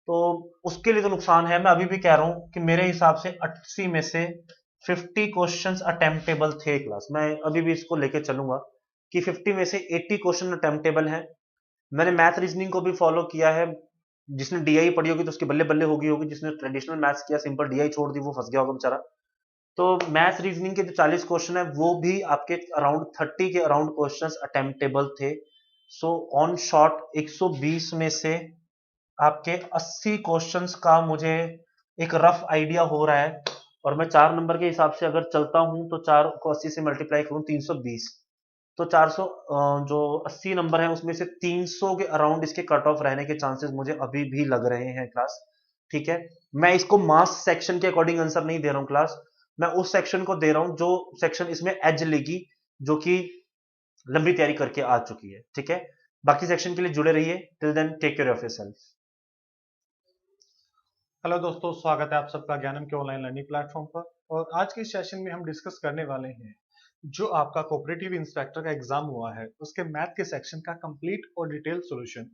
तो उसके लिए तो नुकसान है। मैं अभी भी कह रहा हूं कि मेरे हिसाब से 80 में से 50 क्वेश्चंस अटेम्प्टेबल थे क्लास। मैं अभी भी इसको लेके चलूंगा कि 50 में से 80 क्वेश्चन अटेम्प्टेबल हैं। मैंने मैथ रीजनिंग को भी फॉलो किया है। जिसने डीआई पढ़ी होगी तो उसके बल्ले बल्ले होगी, जिसने ट्रेडिशनल मैथ्स किया, सिंपल डीआई छोड़ दी, वो फंस गया होगा बेचारा। तो मैथ रीजनिंग के जो 40 क्वेश्चन है वो भी आपके अराउंड 30 के अराउंड क्वेश्चंस अटेम्प्टेबल थे। सो ऑन शॉर्ट 120 में से आपके 80 क्वेश्चंस का मुझे एक रफ आइडिया हो रहा है। और मैं 4 नंबर के हिसाब से अगर चलता हूं तो 4 को 80 से मल्टीप्लाई करूं 320, तो 400 जो 80 नंबर है उसमें से 300 के अराउंड इसके कट ऑफ रहने के चांसेस मुझे अभी भी लग रहे हैं क्लास, ठीक है। मैं इसको मास सेक्शन के अकॉर्डिंग आंसर नहीं दे रहा हूं क्लास, मैं उस सेक्शन को दे रहा हूं जो सेक्शन इसमें एज लेगी, जो कि लंबी तैयारी करके आ चुकी है, ठीक है। बाकी सेक्शन के लिए जुड़े रहिए। Till then take care of yourself. Hello दोस्तों, स्वागत है आप सबका ज्ञानम के ऑनलाइन लर्निंग प्लेटफॉर्म पर। और आज के सेशन में हम डिस्कस करने वाले हैं जो आपका कोऑपरेटिव इंस्पेक्टर का एग्जाम हुआ है उसके मैथ के सेक्शन का कंप्लीट और डिटेल सॉल्यूशन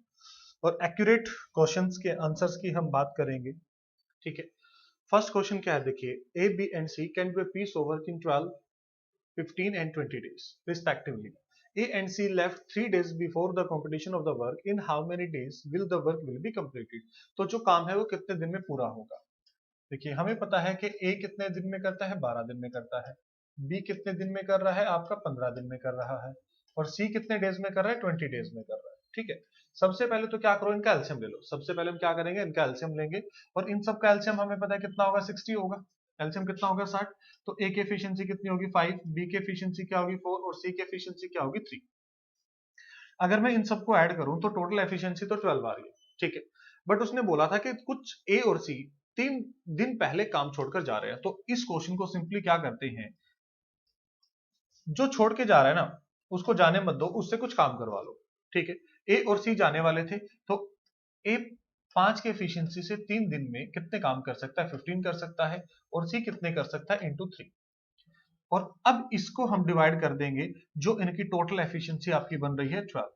और एक्यूरेट क्वेश्चंस के आंसर्स की हम बात करेंगे, ठीक है। फर्स्ट क्वेश्चन क्या है, देखिए, A B and C can be piece over in 12, 15 and 20 days respectively. A and C left 3 days before the completion of the work. In how many days will the work will be completed? तो जो काम है वो कितने दिन में पूरा होगा? देखिए, हमें पता है कि A कितने दिन में करता है, 12 दिन में करता है। B कितने दिन में कर रहा है, आपका 15 दिन में कर रहा है। और C कितने डेज में कर रहा है, 20 डेज में कर रहा है, ठीक है। सबसे पहले तो क्या करो, इनका एलसीएम ले लो। सबसे पहले हम क्या करेंगे, इनका एलसीएम लेंगे। और इन सब का एलसीएम हमें पता है कितना होगा, 60 होगा। एलसीएम कितना होगा, 60। तो A की एफिशिएंसी कितनी होगी, 5, B की एफिशिएंसी क्या होगी, 4, और C की एफिशिएंसी क्या होगी, 3। अगर मैं इन सबको ऐड करूं तो टोटल एफिशिएंसी तो 12 आ रही है, ठीक है। बट उसने बोला था कि कुछ ए और सी 3 दिन पहले काम छोड़कर जा रहे हैं। तो इस क्वेश्चन को सिंपली क्या करते हैं, जो छोड़ के जा रहा है ना उसको जाने मत दो, उससे कुछ काम करवा लो, ठीक है। ए और सी जाने वाले थे, तो ए 5 की एफिशिएंसी से 3 दिन में कितने काम कर सकता है, 15 कर सकता है। और सी कितने कर सकता है, इंटू 3। और अब इसको हम डिवाइड कर देंगे, जो इनकी टोटल एफिशिएंसी आपकी बन रही है 12,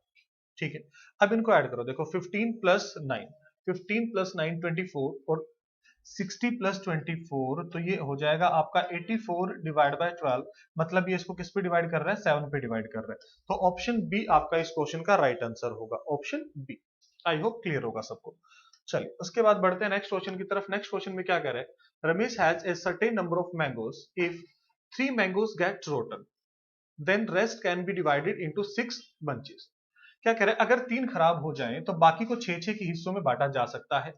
ठीक है। अब इनको ऐड करो, देखो 15 प्लस 9, 15 प्लस 9 24, और 60 प्लस 24, तो ये हो जाएगा आपका 84 डिवाइड बाय 12। मतलब ये इसको किस पे डिवाइड कर रहा है, 7 पे डिवाइड कर रहा है। तो ऑप्शन बी आपका इस क्वेश्चन का राइट आंसर होगा, option B. I hope clear होगा सबको। चलिए उसके बाद बढ़ते हैं नेक्स्ट क्वेश्चन की तरफ। नेक्स्ट क्वेश्चन में क्या कह रहा है, Ramesh has a certain number of mangoes, if 3 mangoes get rotten then rest can be divided into 6 bunches. क्या कह रहे हैं, अगर 3 खराब हो जाएं तो बाकी को 6-6 के हिस्सों में बांटा जा सकता है।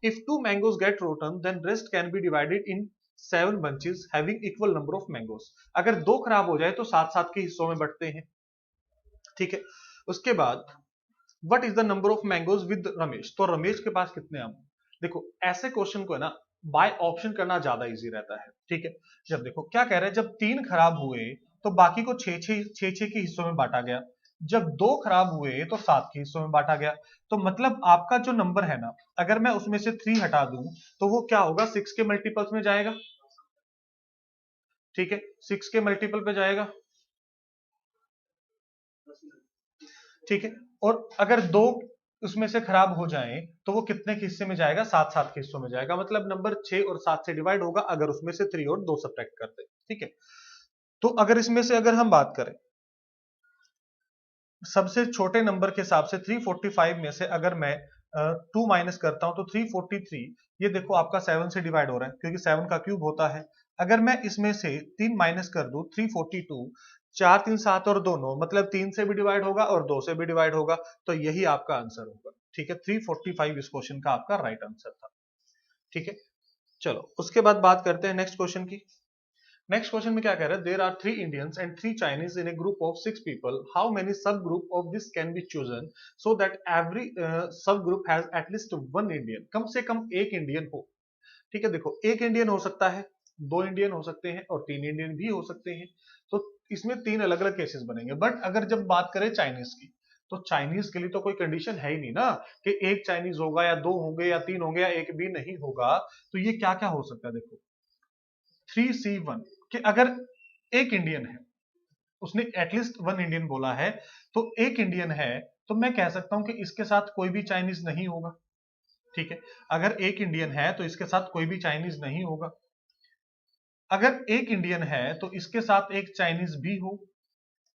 If 2 mangoes get rotten then rest can be divided in 7 bunches having equal number of mangoes. अगर 2 खराब हो जाए तो 7-7 के हिस्सों में बंटते हैं, ठीक है। उसके बाद what is the number of mangoes with Ramesh, तो रमेश के पास कितने आम। देखो ऐसे क्वेश्चन को है ना बाय ऑप्शन करना ज्यादा इजी रहता है, ठीक है। जब देखो क्या कह रहे हैं, जब 3 खराब हुए तो बाकी को 6-6 के हिस्सों में बांटा गया। जब 2 खराब हुए तो 7 के हिस्सों में बांटा गया। तो मतलब आपका जो नंबर है ना, अगर मैं उसमें से 3 हटा दूं तो वो क्या होगा, 6 के मल्टीपल्स में जाएगा, ठीक है। 6 के मल्टीपल पे जाएगा, ठीक है। और अगर 2 उसमें से खराब हो जाए तो वो कितने के हिस्से में जाएगा, 7-7 के हिस्सों में जाएगा, मतलब नंबर 6 और 7 से डिवाइड होगा अगर उसमें से 3 और 2 सब्ट्रैक्ट कर दे। ठीक है, तो अगर इसमें से अगर हम बात करें सबसे छोटे नंबर के हिसाब से 345 में से अगर मैं 2 माइनस करता हूं तो 343, ये देखो आपका 7 से डिवाइड हो रहा है क्योंकि 7 का क्यूब होता है। अगर मैं इसमें से 3 माइनस कर दूं 342, 4 3 7 और 2 9, मतलब 3 से भी डिवाइड होगा और 2 से भी डिवाइड होगा, तो यही आपका आंसर होगा। ठीक है, 345 इस क्वेश्चन का आपका राइट आंसर था। ठीक है, चलो उसके बाद बात करते हैं नेक्स्ट क्वेश्चन की। नेक्स्ट क्वेश्चन में क्या कह रहा है, there are 3 Indians and 3 Chinese in a group of 6 people, how many sub group of this can be chosen so that every sub group has at least 1 Indian, कम से कम एक इंडियन हो। ठीक है, देखो एक इंडियन हो सकता है, 2 इंडियन हो सकते हैं और 3 इंडियन भी हो सकते हैं, तो इसमें 3 अलग अलग केसेस बनेंगे। बट अगर जब बात करें चाइनीज की, तो चाइनीज के लिए तो कोई कंडीशन है ही नहीं ना कि एक चाइनीज होगा या 2 होंगे या 3 होंगे या एक भी नहीं होगा, तो ये क्या क्या हो सकता है, देखो 3C1 कि अगर एक इंडियन है, उसने एटलीस्ट 1 इंडियन बोला है, तो एक इंडियन है तो मैं कह सकता हूं कि इसके साथ कोई भी चाइनीज नहीं होगा। ठीक है, अगर एक इंडियन है तो इसके साथ कोई भी चाइनीज नहीं होगा। अगर एक इंडियन है तो इसके साथ एक चाइनीज भी हो,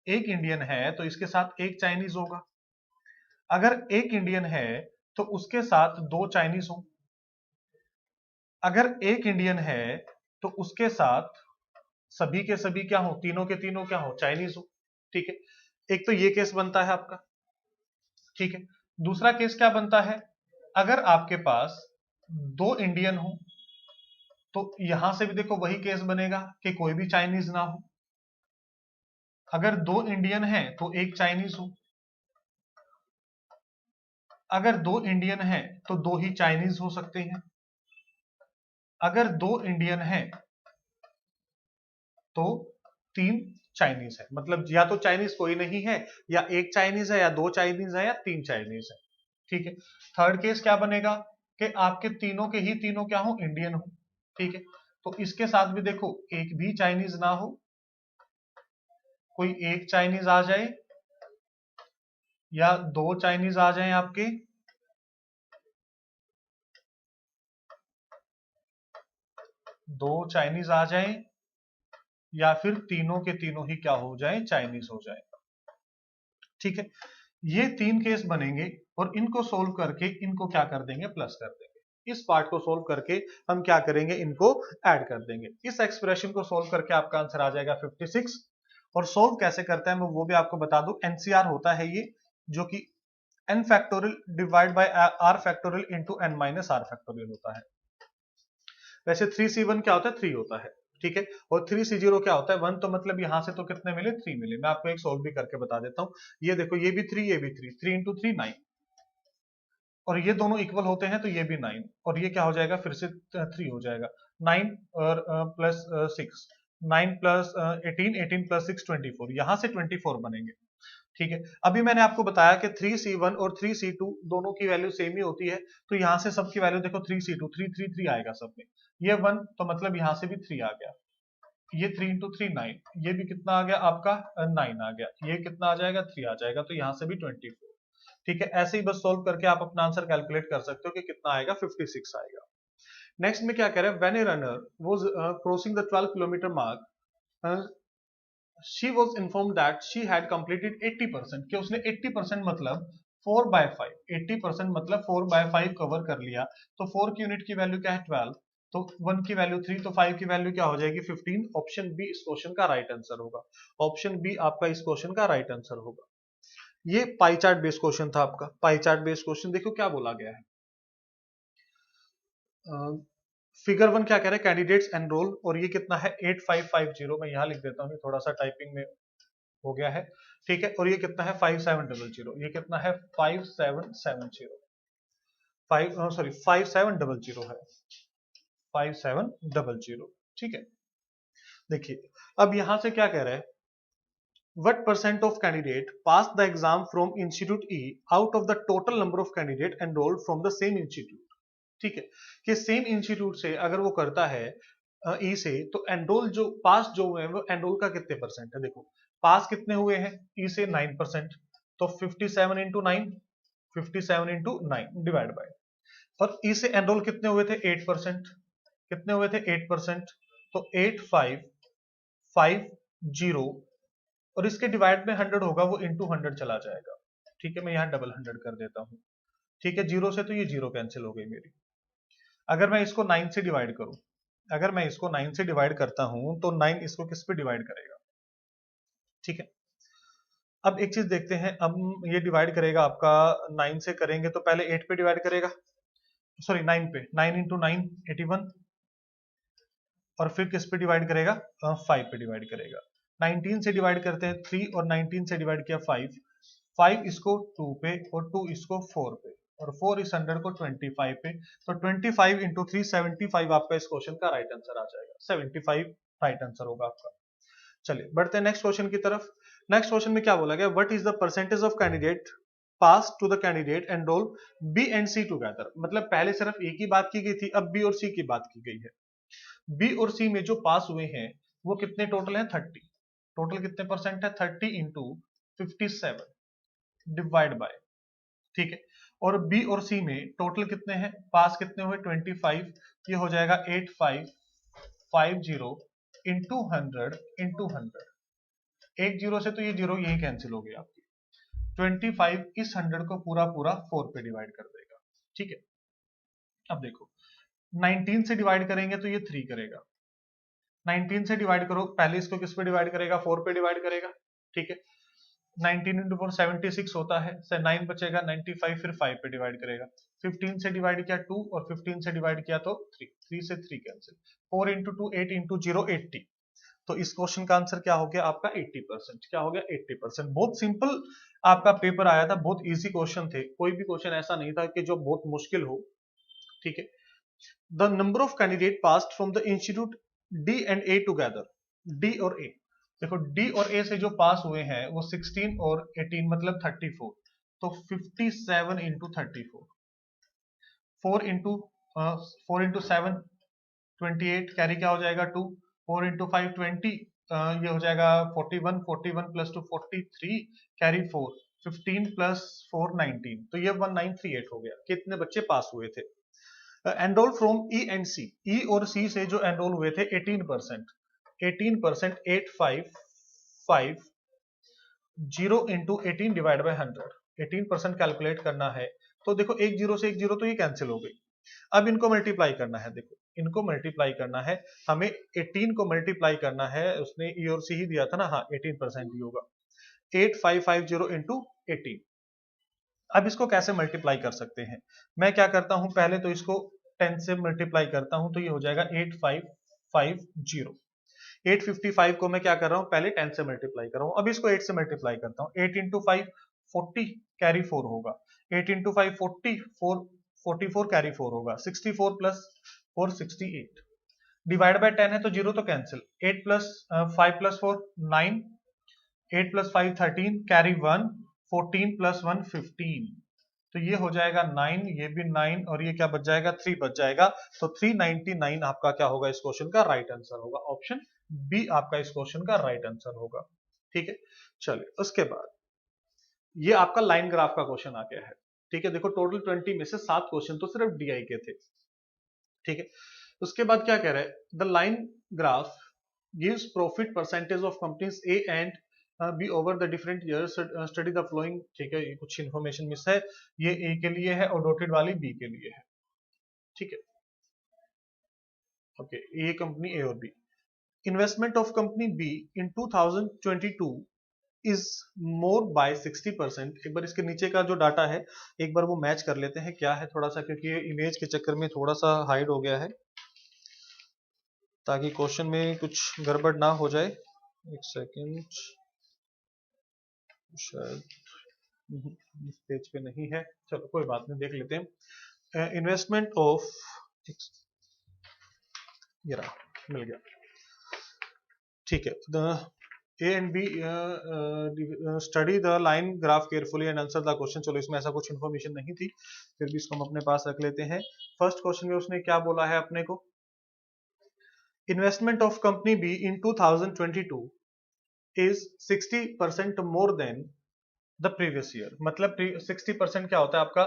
एक इंडियन है तो इसके साथ एक चाइनीज होगा। अगर एक इंडियन है तो उसके साथ 2 चाइनीज हो। अगर एक इंडियन है तो उसके साथ सभी के सभी क्या हो, तीनों के तीनों क्या हो, चाइनीज हो। ठीक है, एक तो ये केस बनता है आपका। ठीक है, दूसरा केस क्या बनता है, अगर आपके पास 2 इंडियन हो तो यहां से भी देखो वही केस बनेगा कि कोई भी चाइनीज ना हो। अगर 2 इंडियन है तो एक चाइनीज हो। अगर 2 इंडियन है तो 2 ही चाइनीज हो सकते हैं। अगर 2 इंडियन है तो 3 चाइनीज है, मतलब या तो चाइनीज कोई नहीं है, या एक चाइनीज है, या 2 चाइनीज है, या 3 चाइनीज है। ठीक है, थर्ड केस क्या बनेगा कि आपके तीनों के ही तीनों क्या हो, इंडियन हो। ठीक है, तो इसके साथ भी देखो एक भी चाइनीज ना हो, कोई एक चाइनीज आ जाए या 2 चाइनीज आ जाएं आपके, दो चाइनीज आ जाएं, या फिर तीनों के तीनों ही क्या हो जाएं, चाइनीज हो जाएं। ठीक है, ये 3 केस बनेंगे और इनको सोल्व करके इनको क्या कर देंगे, प्लस कर देंगे। इस पार्ट को सोल्व करके हम क्या करेंगे, इनको ऐड कर देंगे। इस एक्सप्रेशन को सोल्व करके आपका आंसर आ जाएगा 56। और सोल्व कैसे करते हैं मैं वो भी आपको बता दूं, एनसीआर होता है ये, जो कि n factorial divide by r factorial into n minus r factorial होता है। वैसे 3C1 क्या होता है, 3 होता है। ठीक है, और 3C0 क्या होता है, 1, तो मतलब यहां से तो कितने मिले, 3 मिले। मैं आपको एक सोल्व भी करके बता देता हूं, ये देखो ये भी 3, ये भी 3, 3 इंटू 3 9, और ये दोनों इक्वल होते हैं तो ये भी 9, और ये क्या हो जाएगा, फिर से 3 हो जाएगा। 9 और प्लस 6, 9 प्लस 18, 18 प्लस 6 24, यहां से 24 बनेंगे। ठीक है, अभी मैंने आपको बताया कि 3C1 और 3C2 दोनों की वैल्यू सेम ही होती है, तो यहां से सबकी वैल्यू देखो 3C2 333 आएगा सब में, ये 1, तो मतलब यहां से भी 3 आ गया। ये 3 इंटू 3 9, ये भी कितना आ गया आपका 9 आ गया, ये कितना आ जाएगा 3 आ जाएगा, तो यहां से भी 24। ठीक है, ऐसे ही बस सोल्व करके आप अपना आंसर कैलकुलेट कर सकते हो कि कितना आएगा, 56 आएगा। नेक्स्ट में क्या कह रहे हैं, when a runner was crossing the 12 kilometre mark, she was informed that she had completed 80%, कि उसने 80% मतलब 4/5, 80% मतलब 4/5 कवर कर लिया, तो 4 की यूनिट की वैल्यू क्या है, 12, तो 1 की वैल्यू 3, तो 5 की वैल्यू क्या हो जाएगी, 15। ऑप्शन बी इस क्वेश्चन का राइट आंसर होगा। ऑप्शन बी आपका इस क्वेश्चन का राइट आंसर होगा। ये पाई चार्ट बेस्ड क्वेश्चन था आपका। पाई चार्ट बेस्ड क्वेश्चन देखो क्या बोला गया है, फिगर 1 क्या कह रहा है, कैंडिडेट्स एनरोल, और ये कितना है 8550, मैं यहां लिख देता हूँ, थोड़ा सा टाइपिंग में हो गया है। ठीक है, और ये कितना है 5700, ये कितना है 5770, 5 सॉरी 5700 है, 5700। ठीक है, देखिए अब यहां से क्या कह रहा है, what percent of candidate passed the exam from institute E out of the total number of candidate enrolled from the same institute। ठीक है, कि सेम इंस्टीट्यूट से अगर वो करता है ई से, तो एनरोल जो पास जो हुए हैं वो एनरोल का कितने परसेंट है, देखो पास कितने हुए हैं ई से 9%, तो 57 इंटू 9, 57 इंटू 9 डिवाइड बाय, और ई से एनरोल कितने हुए थे 8%, कितने हुए थे 8%, तो 8550, और इसके डिवाइड में 100 होगा, वो इंटू 100 चला जाएगा। ठीक है, मैं यहाँ डबल 100 कर देता हूँ। ठीक है, जीरो से तो ये जीरो कैंसिल हो गई मेरी। अगर मैं इसको 9 से डिवाइड करूं, अगर मैं इसको 9 से डिवाइड करता हूं तो 9 इसको किस पे डिवाइड करेगा? ठीक है, अब एक चीज देखते हैं, अब ये डिवाइड करेगा आपका 9 से करेंगे तो पहले 8 पे डिवाइड करेगा, सॉरी 9 पे, 9 इंटू 9 81, और फिर किस पे डिवाइड करेगा? 5 पे डिवाइड करेगा। 19 से डिवाइड करते हैं 3, और 19 से डिवाइड किया 5, 5 इसको 2 पे, और 2 इसको 4 पे, और 4 इस 100 को 25 पे, तो 25 इंटू 3 75 आपका इस क्वेश्चन का राइट आंसर आ जाएगा। 75 राइट आंसर होगा आपका। चलिए बढ़ते हैं नेक्स्ट क्वेश्चन की तरफ। नेक्स्ट क्वेश्चन में क्या बोला गया? What is the percentage of candidate pass to the candidate enrol B and C together. मतलब पहले सिर्फ ए की बात की गई थी, अब बी और सी की बात की गई है। बी और सी में जो पास हुए हैं वो कितने टोटल हैं? 30। टोटल कितने परसेंट है? 30 इंटू 57 डिवाइड बाय, ठीक है, और बी और सी में टोटल कितने हैं? पास कितने हुए? 25, ये हो जाएगा 8550 इंटू 100 इंटू 100, एक जीरो से तो ये जीरो यही कैंसिल हो गया आपकी। 25 इस 100 को पूरा पूरा 4 पे डिवाइड कर देगा। ठीक है, अब देखो 19 से डिवाइड करेंगे तो ये 3 करेगा। 19 से डिवाइड करो, पहले इसको किस पे डिवाइड करेगा? 4 पे डिवाइड करेगा। ठीक है, 19 इंटू 4 76 होता है, से 9 बचेगा, 95 फिर 5 पे डिवाइड करेगा। 15 से डिवाइड किया 2, और 15 से डिवाइड किया तो 3, 3 से 3 कैंसिल, 4 इंटू 2 8 इंटू 0 80। तो इस क्वेश्चन का आंसर क्या हो गया आपका? 80%। क्या हो गया? 80%। बहुत सिंपल आपका पेपर आया था, बहुत इजी क्वेश्चन थे, कोई भी क्वेश्चन ऐसा नहीं था कि जो बहुत मुश्किल हो। ठीक है, the number of candidate passed from the institute D and A together, D और ए, देखो डी और ए से जो पास हुए हैं वो 16 और 18 मतलब 34, तो 57 इंटू 34, 4 इंटू 7 28, कैरी क्या हो जाएगा? 2, 4 इंटू 5 20, ये हो जाएगा 41, 41 प्लस 2 43, कैरी 4, 15 प्लस 4 19, तो ये 1938 हो गया। कितने बच्चे पास हुए थे? एनरोल फ्रॉम ई एंड सी, ई और सी से जो एनरोल हुए थे 18%, 18% 855 इंटू 18 डिवाइड बाय 100, 18% कैलकुलेट करना है। तो देखो एक जीरो से एक जीरो तो ये कैंसिल हो गई। अब इनको मल्टीप्लाई करना है, देखो इनको मल्टीप्लाई करना है हमें, 18 को मल्टीप्लाई करना है, उसने ई और सी ही दिया था ना, हाँ 18% ही होगा, 8550 इंटू 18। अब इसको कैसे मल्टीप्लाई कर सकते हैं? मैं क्या करता हूं, पहले तो इसको 10 से मल्टीप्लाई करता हूं, तो ये हो जाएगा 8550। 855 को मैं क्या कर रहा हूं, पहले 10 से मल्टीप्लाई कर रहा हूं, अब इसको 8 से मल्टीप्लाई करता हूं, 8 इंटू 5 40, कैरी 4 होगा, 8 इंटू 5 40, 44 कैरी 4 होगा, 64 प्लस 4 68, डिवाइड बाय 10 है तो जीरो तो cancel, 8 plus 5 plus 4 9, 8 plus 5 13, carry 1, 14 plus 1 15, तो ये हो जाएगा 9, ये भी 9, और ये क्या बच जाएगा? 3 बच जाएगा। तो 399 आपका क्या होगा इस क्वेश्चन का राइट आंसर होगा, ऑप्शन बी आपका इस क्वेश्चन का राइट आंसर होगा। ठीक है, चलिए उसके बाद ये आपका लाइन ग्राफ का क्वेश्चन आ गया है। ठीक है, देखो टोटल 20 में से 7 क्वेश्चन तो सिर्फ डीआई के थे। ठीक है, उसके बाद क्या कह रहा है? The line graph gives profit percentage of companies A and B over the different years, study the flowing. ठीक है, ये कुछ इंफॉर्मेशन मिस है, ये ए के लिए है और डॉटेड वाली बी के लिए है। ठीक है, ओके, ये कंपनी ए और B. Investment of company B in 2022 is more by 60%। एक बार इसके नीचे का जो डाटा है एक बार वो मैच कर लेते हैं क्या है थोड़ा सा, क्योंकि ये इमेज के चक्कर में थोड़ा सा हाइड हो गया है, ताकि क्वेश्चन में कुछ गड़बड़ ना हो जाए। एक सेकेंड, शायद इस पेज पे नहीं है, चलो कोई बात नहीं, देख लेते हैं। इन्वेस्टमेंट ऑफ, ये रहा, मिल गया। ठीक है, the A and B study the line graph carefully and answer the question. चलो इसमें ऐसा कुछ इन्फॉर्मेशन नहीं थी, फिर भी इसको हम अपने पास रख लेते हैं। फर्स्ट क्वेश्चन में उसने क्या बोला है अपने को? Investment of company B in 2022 is 60% more than the previous year, मतलब 60% क्या होता है आपका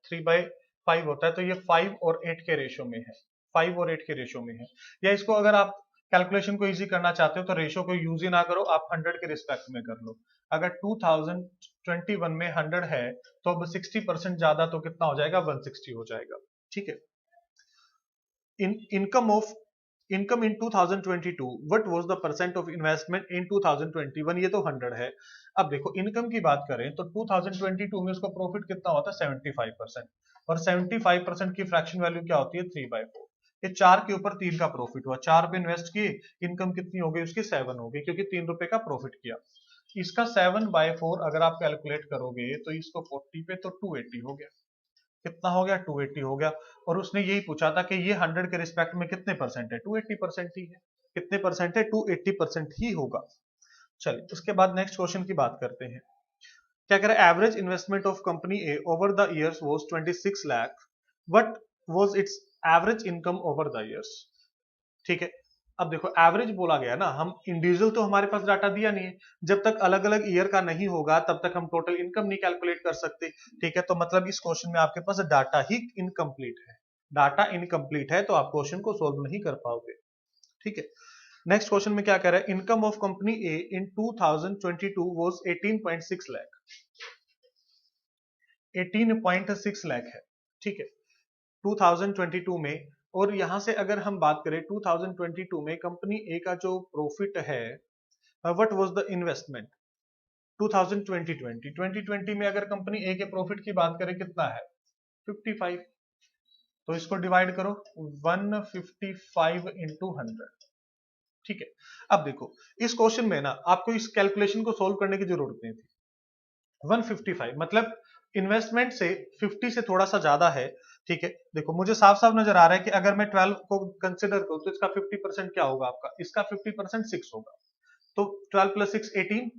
3/5 होता है, तो ये 5 और 8 के रेशो में है, 5 और 8 के रेशो में है। या इसको अगर आप कैलकुलेशन को इजी करना चाहते हो तो रेशो को यूज ही ना करो, आप 100 के रिस्पेक्ट में कर लो। अगर 2021 में 100 है तो अब 60% ज्यादा तो कितना हो जाएगा, 160 हो जाएगा। ठीक है। Income in 2022, what was the percent of investment इन 2021, ये तो 100 है। अब देखो इनकम की बात करें तो 2022 में उसका प्रॉफिट कितना होता है, 75%। और 75% की फ्रैक्शन वैल्यू क्या होती है, 3/4। ये 4 के ऊपर 3 का प्रॉफिट हुआ, 4 पे इन्वेस्ट किए, इनकम कितनी हो गई उसकी, 7 हो गई, क्योंकि 3 रुपए का प्रॉफिट किया। इसका 7/4 अगर आप कैलकुलेट करोगे तो इसको 40 पे तो 280 हो गया। कितना हो गया, 280 हो गया। और उसने यही पूछा था कि ये 100 के रिस्पेक्ट में कितने परसेंट है, 280% ही है। कितने परसेंट है, 280% ही होगा। चलिए उसके बाद नेक्स्ट क्वेश्चन की बात करते हैं। क्या कह रहा है, average investment of company A over the years was 26 lakh, what was it's average income over the years. ठीक है। अब देखो एवरेज बोला गया ना, हम इंडिविजुअल तो हमारे पास डाटा दिया नहीं है, जब तक अलग अलग ईयर का नहीं होगा तब तक हम टोटल इनकम नहीं कैलकुलेट कर सकते। ठीक है, तो मतलब इस क्वेश्चन में आपके पास डाटा ही इनकम्प्लीट है, डाटा इनकम्प्लीट है तो आप क्वेश्चन को सोल्व नहीं कर पाओगे। ठीक है। नेक्स्ट क्वेश्चन में क्या कह रहा है, income of company A in 2022 was 18.6 lakh, 18.6 lakh है। ठीक है, 2022 में। और यहां से अगर हम बात करें 2022 में कंपनी ए का जो प्रॉफिट है, व्हाट वाज द इन्वेस्टमेंट 2020 में, अगर कंपनी ए के प्रॉफिट की बात करें कितना है, 55। तो इसको डिवाइड करो, 155 इंटू 100। ठीक है। अब देखो इस क्वेश्चन में ना आपको इस कैलकुलेशन को सोल्व करने की जरूरत नहीं थी। 155 मतलब इन्वेस्टमेंट से 50 से थोड़ा सा ज्यादा है। ठीक है, देखो मुझे साफ साफ नजर आ रहा है कि अगर मैं 12 को कंसिडर करूं तो इसका 50% क्या होगा, आपका इसका 50% 6 होगा। तो 12 प्लस 6 18।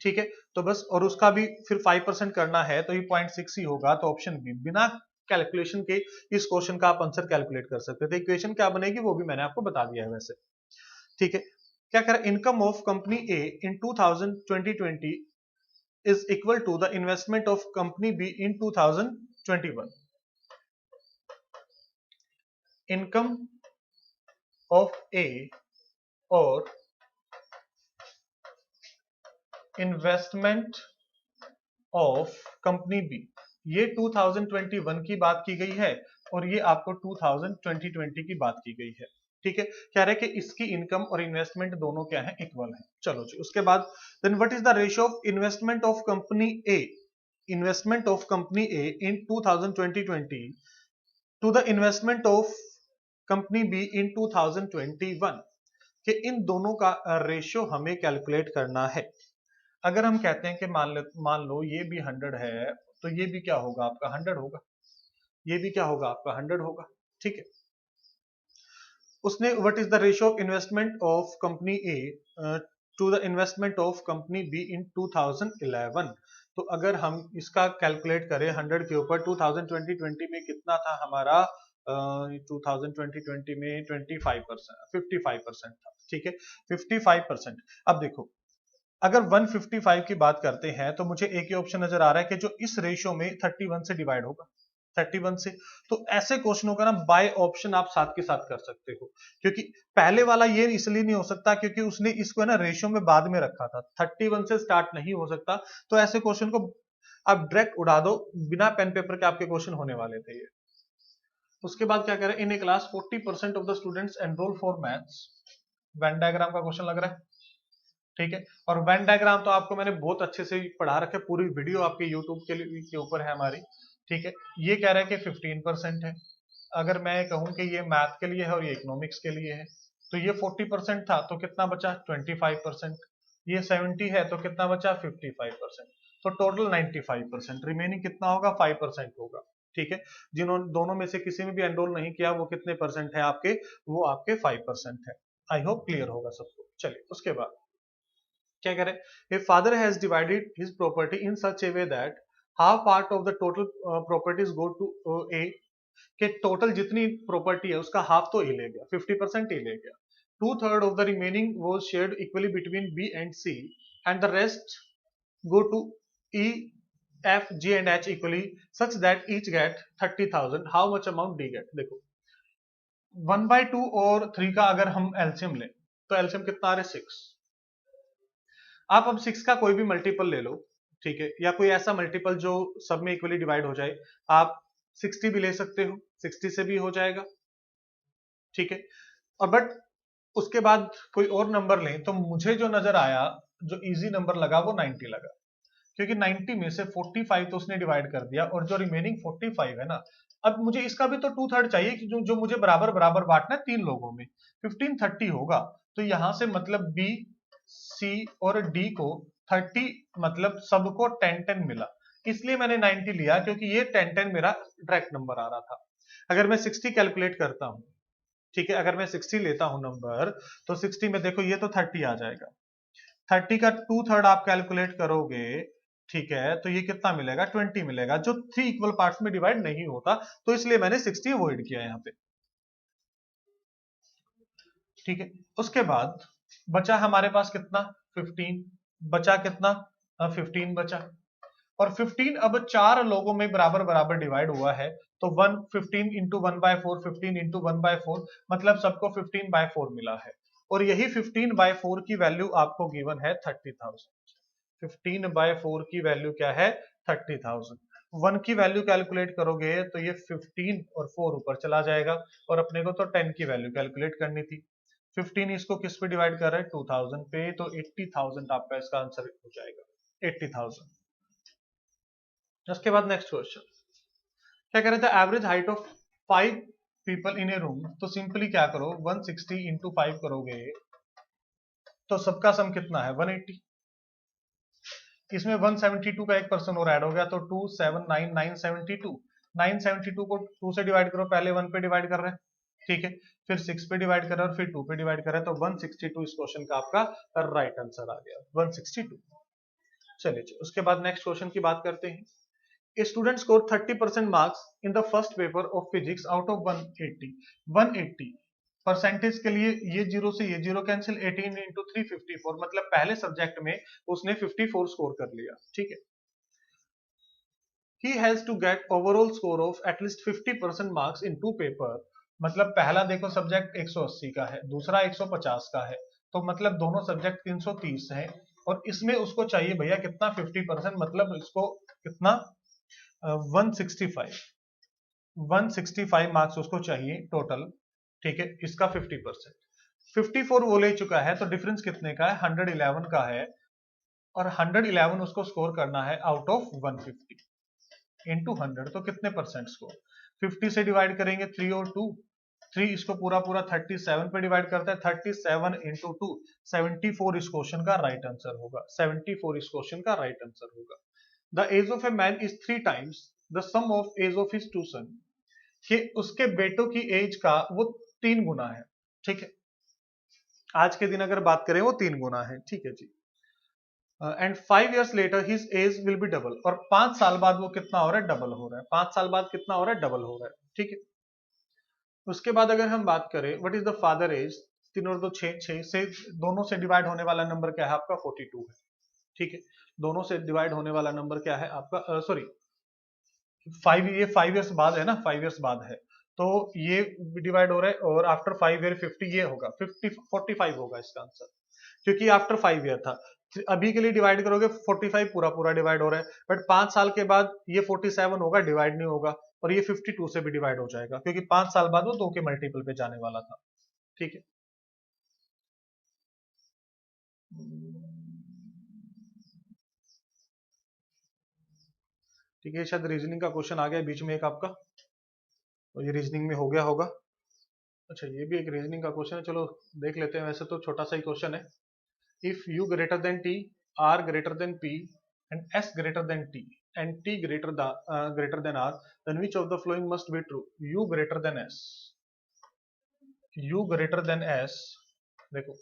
ठीक है, तो बस, और उसका भी फिर 5% करना है तो ये 0.6 ही होगा। तो ऑप्शन बी, बिना कैलकुलेशन के इस क्वेश्चन का आप आंसर कैलकुलेट कर सकते थे। इक्वेशन क्या बनेगी वो भी मैंने आपको बता दिया है वैसे। ठीक है, क्या करें, income of company A in 2020 is equal to the investment of company B in 2021. Income of A और इन्वेस्टमेंट ऑफ कंपनी बी, ये 2021 की बात की गई है और ये आपको 2020 की बात की गई है। ठीक है, कह रहे हैं कि इसकी इनकम और इन्वेस्टमेंट दोनों क्या है, इक्वल है। चलो जी, उसके बाद then what is the ratio of investment of company A, investment of company A in 2020 to the investment of company B in 2021, कि इन दोनों का रेशियो हमें कैलकुलेट करना है। अगर हम कहते हैं कि मान लो ये भी 100 है तो ये भी क्या होगा, आपका 100 होगा, ये भी क्या होगा, आपका 100 होगा। ठीक है, उसने what is the ratio of investment of company A to the investment of company B in 2011। तो अगर हम इसका कैलकुलेट करें 100 के ऊपर, 2020 में कितना था हमारा, 2020 में 25%, 55% था। ठीक है, 55%। अब देखो अगर 155 की बात करते हैं तो मुझे एक ही ऑप्शन नजर आ रहा है कि जो इस रेशियो में 31 से डिवाइड होगा, 31 से। तो ऐसे क्वेश्चनों का ना बाय ऑप्शन आप साथ के साथ कर सकते हो, क्योंकि पहले वाला ये इसलिए नहीं हो सकता क्योंकि उसने इसको ना रेशियो में बाद में रखा था, 31 से स्टार्ट नहीं हो सकता। तो ऐसे क्वेश्चन को आप डायरेक्ट उड़ा दो, बिना पेन पेपर के आपके क्वेश्चन होने वाले थे ये। उसके बाद क्या कह रहे हैं, in a class 40% of the students enroll for maths, Venn diagram का क्वेश्चन लग रहा है। ठीक है, और वेन डायग्राम तो आपको मैंने बहुत अच्छे से पढ़ा रखे, पूरी वीडियो आपके यूट्यूब के ऊपर है हमारी। ठीक है, ये कह रहा है कि 15% है। अगर मैं कहूं कि ये मैथ के लिए है और ये इकोनॉमिक्स के लिए है, तो ये 40% था तो कितना बचा, 25%। ये 70 है तो कितना बचा, 55%। तो टोटल 95%, रिमेनिंग कितना होगा, 5% होगा। ठीक है, जिन्होंने दोनों में से किसी में भी एनरोल नहीं किया वो कितने परसेंट है आपके, वो आपके 5% है। आई होप क्लियर होगा सबको। चलिए उसके बाद क्या कह रहे हैं, if father has divided his property in such a way that half part of the total properties go to A, के टोटल जितनी प्रॉपर्टी है उसका हाफ तो ए ले गया, 50% ए ले गया। 2/3 of the remaining was shared equally between B and C and the rest go to E, F, G and H equally such that each get 30,000, how much amount D get? देखो 1/2 और 3 का अगर हम एलसीएम लें तो LCM कितना आ रहा है 6। आप अब 6 का कोई भी मल्टीपल ले लो, ठीक है, या कोई ऐसा मल्टीपल जो सब में इक्वली डिवाइड हो जाए। आप 60 भी ले सकते हो, 60 से भी हो जाएगा, ठीक है। और बट उसके बाद कोई और नंबर लें तो मुझे जो नजर आया, जो इजी नंबर लगा वो 90 लगा, क्योंकि 90 में से 45 तो उसने डिवाइड कर दिया और जो रिमेनिंग 45 है ना, अब मुझे इसका भी तो 2/3 चाहिए कि जो मुझे बराबर बराबर बांटना है 3 लोगों में, 15/30 होगा। तो यहां से मतलब बी, सी और डी को 30, मतलब सबको 10-10 मिला, इसलिए मैंने 90 लिया, क्योंकि ये 10-10 मेरा डायरेक्ट नंबर आ रहा था। अगर मैं 60 कैलकुलेट करता हूं, ठीक है, अगर मैं 60 लेता हूं नंबर, तो 60 में देखो ये तो 30 आ जाएगा, 30 का 2/3 आप कैलकुलेट करोगे, ठीक है, तो ये कितना मिलेगा 20 मिलेगा, जो 3 इक्वल पार्ट्स में डिवाइड नहीं होता, तो इसलिए मैंने 60 अवॉइड किया यहां पे, ठीक है। उसके बाद बचा हमारे पास कितना 15, बचा कितना 15 बचा, और 15 अब 4 लोगों में बराबर बराबर डिवाइड हुआ है, तो 15 इंटू 1/4, 15 इंटू 1/4, मतलब सबको 15/4 मिला है, और यही 15/4 की वैल्यू आपको गिवन है 30,000। 15/4 की वैल्यू क्या है 30,000। 1 की वैल्यू कैलकुलेट करोगे तो ये 15 और 4 ऊपर चला जाएगा, और अपने को तो 10 की वैल्यू कैलकुलेट करनी थी। 15 इसको किस पे डिवाइड कर रहा है 2000 पे, तो 80,000 आपका इसका आंसर हो जाएगा 80,000। उसके बाद नेक्स्ट क्वेश्चन क्या कह रहे थे, average height of 5 people in A room, तो सिंपली क्या करो 160 इंटू 5 करोगे तो सबका सम कितना है 180, इसमें 172 का एक पर्सन और ऐड हो गया, तो 2 7 9 972, 972 को 2 से डिवाइड करो, पहले 1 पे डिवाइड कर रहे हैं, ठीक है, फिर 6 पे डिवाइड कर रहे हैं और फिर 2 पे डिवाइड कर रहे हैं, तो 162 इस क्वेश्चन का आपका राइट आंसर आ गया 162। चलिए उसके बाद नेक्स्ट क्वेश्चन की बात करते हैं। A student scored 30% marks in the first paper of physics out of 180। 180 percentage के लिए ये जीरो से ये जीरो कैंसिल, 18 इंटू 354, मतलब पहले सब्जेक्ट में उसने 54 स्कोर कर लिया, ठीक है। He has to get overall score of at least 50% marks in two paper, मतलब पहला देखो सब्जेक्ट 180 का है, दूसरा 150 का है, तो मतलब दोनों सब्जेक्ट 330 है, और इसमें उसको चाहिए भैया कितना 50%, मतलब इसको कितना 165 मार्क्स उसको चाहिए टोटल, ठीक है, इसका 50%। 54 वो ले चुका है, तो डिफरेंस कितने का है 111 का है, और 111 उसको स्कोर करना है आउट ऑफ 150 इंटू 100, तो कितने परसेंट स्कोर, 50 से डिवाइड करेंगे 3 और 2, 3 इसको पूरा पूरा 37 पे डिवाइड करता है, 37 इंटू 2 74 इस क्वेश्चन का राइट आंसर होगा, 74 इस क्वेश्चन का राइट आंसर होगा। The age of a man is 3 times the sum of age of his 2 son, कि उसके बेटों की एज का वो 3 गुना है, ठीक है, आज के दिन अगर बात करें वो 3 गुना है, ठीक है जी। And 5 years later his age will be double, और 5 साल बाद वो कितना हो रहा है डबल हो रहा है, 5 साल बाद कितना हो रहा है डबल हो रहा है, ठीक है। उसके बाद अगर हम बात करें what is the father age, 3 और 2 6, 6 से दोनों से डिवाइड होने वाला नंबर क्या है आपका 42 है, ठीक है, दोनों से डिवाइड होने वाला नंबर क्या है आपका सॉरी 5, ये 5 years बाद है ना, 5 years बाद है, तो ये डिवाइड हो रहा है, और आफ्टर 5 year 50 ये होगा 50 45 होगा इसका आंसर, क्योंकि आफ्टर 5 year था। अभी के लिए डिवाइड करोगे 45 पूरा पूरा डिवाइड हो रहा है, बट 5 साल के बाद ये 47 होगा, डिवाइड नहीं होगा, और ये 52 से भी डिवाइड हो जाएगा, क्योंकि 5 साल बाद वो 2 के मल्टीपल पे जाने वाला था, ठीक है। ठीक है, शायद रीजनिंग का क्वेश्चन आ गया बीच में एक आपका, तो ये रीजनिंग में हो गया होगा। अच्छा, ये भी एक रीजनिंग का क्वेश्चन है, चलो देख लेते हैं, वैसे तो छोटा सा ही क्वेश्चन है। If u greater than t, r greater than p and s greater than t and t greater than r, then which of the following must be true? u greater than s, u greater than s, देखो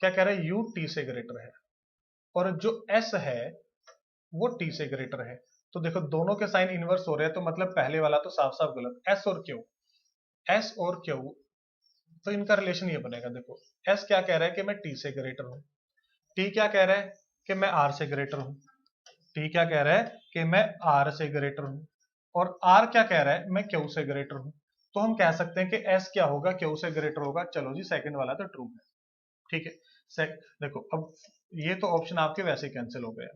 क्या कह रहा है u t से greater है, और जो s है वो t से ग्रेटर है, तो देखो दोनों के साइन इनवर्स हो रहे हैं, तो मतलब पहले वाला तो साफ साफ गलत, s और q, s और q, तो इनका रिलेशन ये बनेगा, देखो s क्या कह रहा है कि मैं t से ग्रेटर हूं, t क्या कह रहा है कि मैं r से ग्रेटर हूं, टी क्या कह रहा है कि मैं आर से ग्रेटर हूं, और आर क्या कह रहा है मैं क्यू से ग्रेटर हूं। तो हम कह सकते हैं कि एस क्या होगा, क्यू से ग्रेटर होगा। चलो जी सेकंड वाला तो ट्रू है, ठीक है। देखो अब ये तो ऑप्शन आपके वैसे कैंसिल हो गया।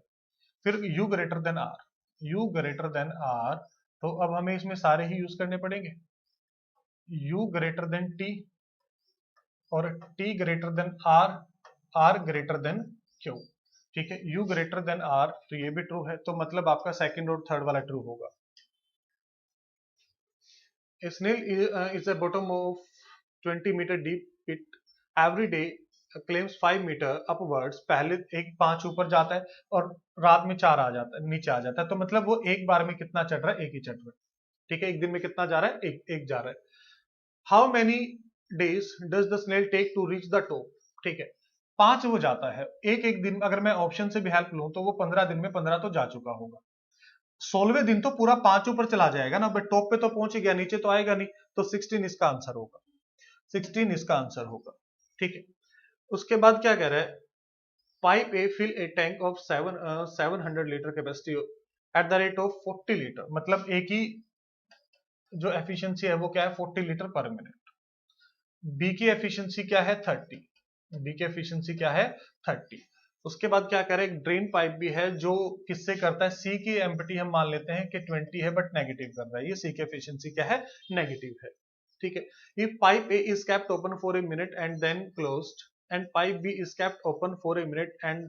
फिर U greater than R, U greater than R, तो अब हमें इसमें सारे ही यूज करने पड़ेंगे। यू ग्रेटर देन टी, और T greater than R, R greater than Q, ठीक है। यू ग्रेटर देन आर, तो ये भी ट्रू है, तो मतलब आपका सेकंड और थर्ड वाला ट्रू होगा। A snail is a bottom of 20 meter deep pit. Every day claims 5 meter upwards. पहले एक 5 ऊपर जाता है और रात में 4 आ जाता है, नीचे आ जाता है। तो मतलब वो एक बार में कितना चढ़ रहा है, एक ही चढ़ रहा है, ठीक है। एक दिन में कितना जा रहा है, एक जा रहा है। How many days does the snail take to reach the top, ठीक है। 5 वो जाता है एक एक दिन। अगर मैं ऑप्शन से भी हेल्प लूं तो वो 15 दिन में 15 तो जा चुका होगा। 16वें दिन तो पूरा 5 ऊपर चला जाएगा ना, बट टॉप पे तो पहुंच ही गया, नीचे तो आएगा नहीं। तो 16 इसका आंसर होगा, 16 इसका आंसर होगा, ठीक है। उसके बाद क्या कह रहा है, pipe A fill a tank of 700 litre capacity at the rate of 40 litre. मतलब एक ही जो एफिशिएंसी है वो क्या है, 40 लीटर पर मिनट। बी की एफिशिएंसी क्या है, 30। बी की एफिशिएंसी क्या है, 30। उसके बाद क्या कह रहे हैं, एक ड्रेन पाइप भी है जो किससे करता है, सी की एम्प्टी हम मान लेते हैं कि 20 है बट नेगेटिव कर रहा है। ये सी की एफिशिएंसी क्या है, नेगेटिव है, ठीक है। If pipe A is kept open for a minute and then closed, and pipe B is kept open for a minute and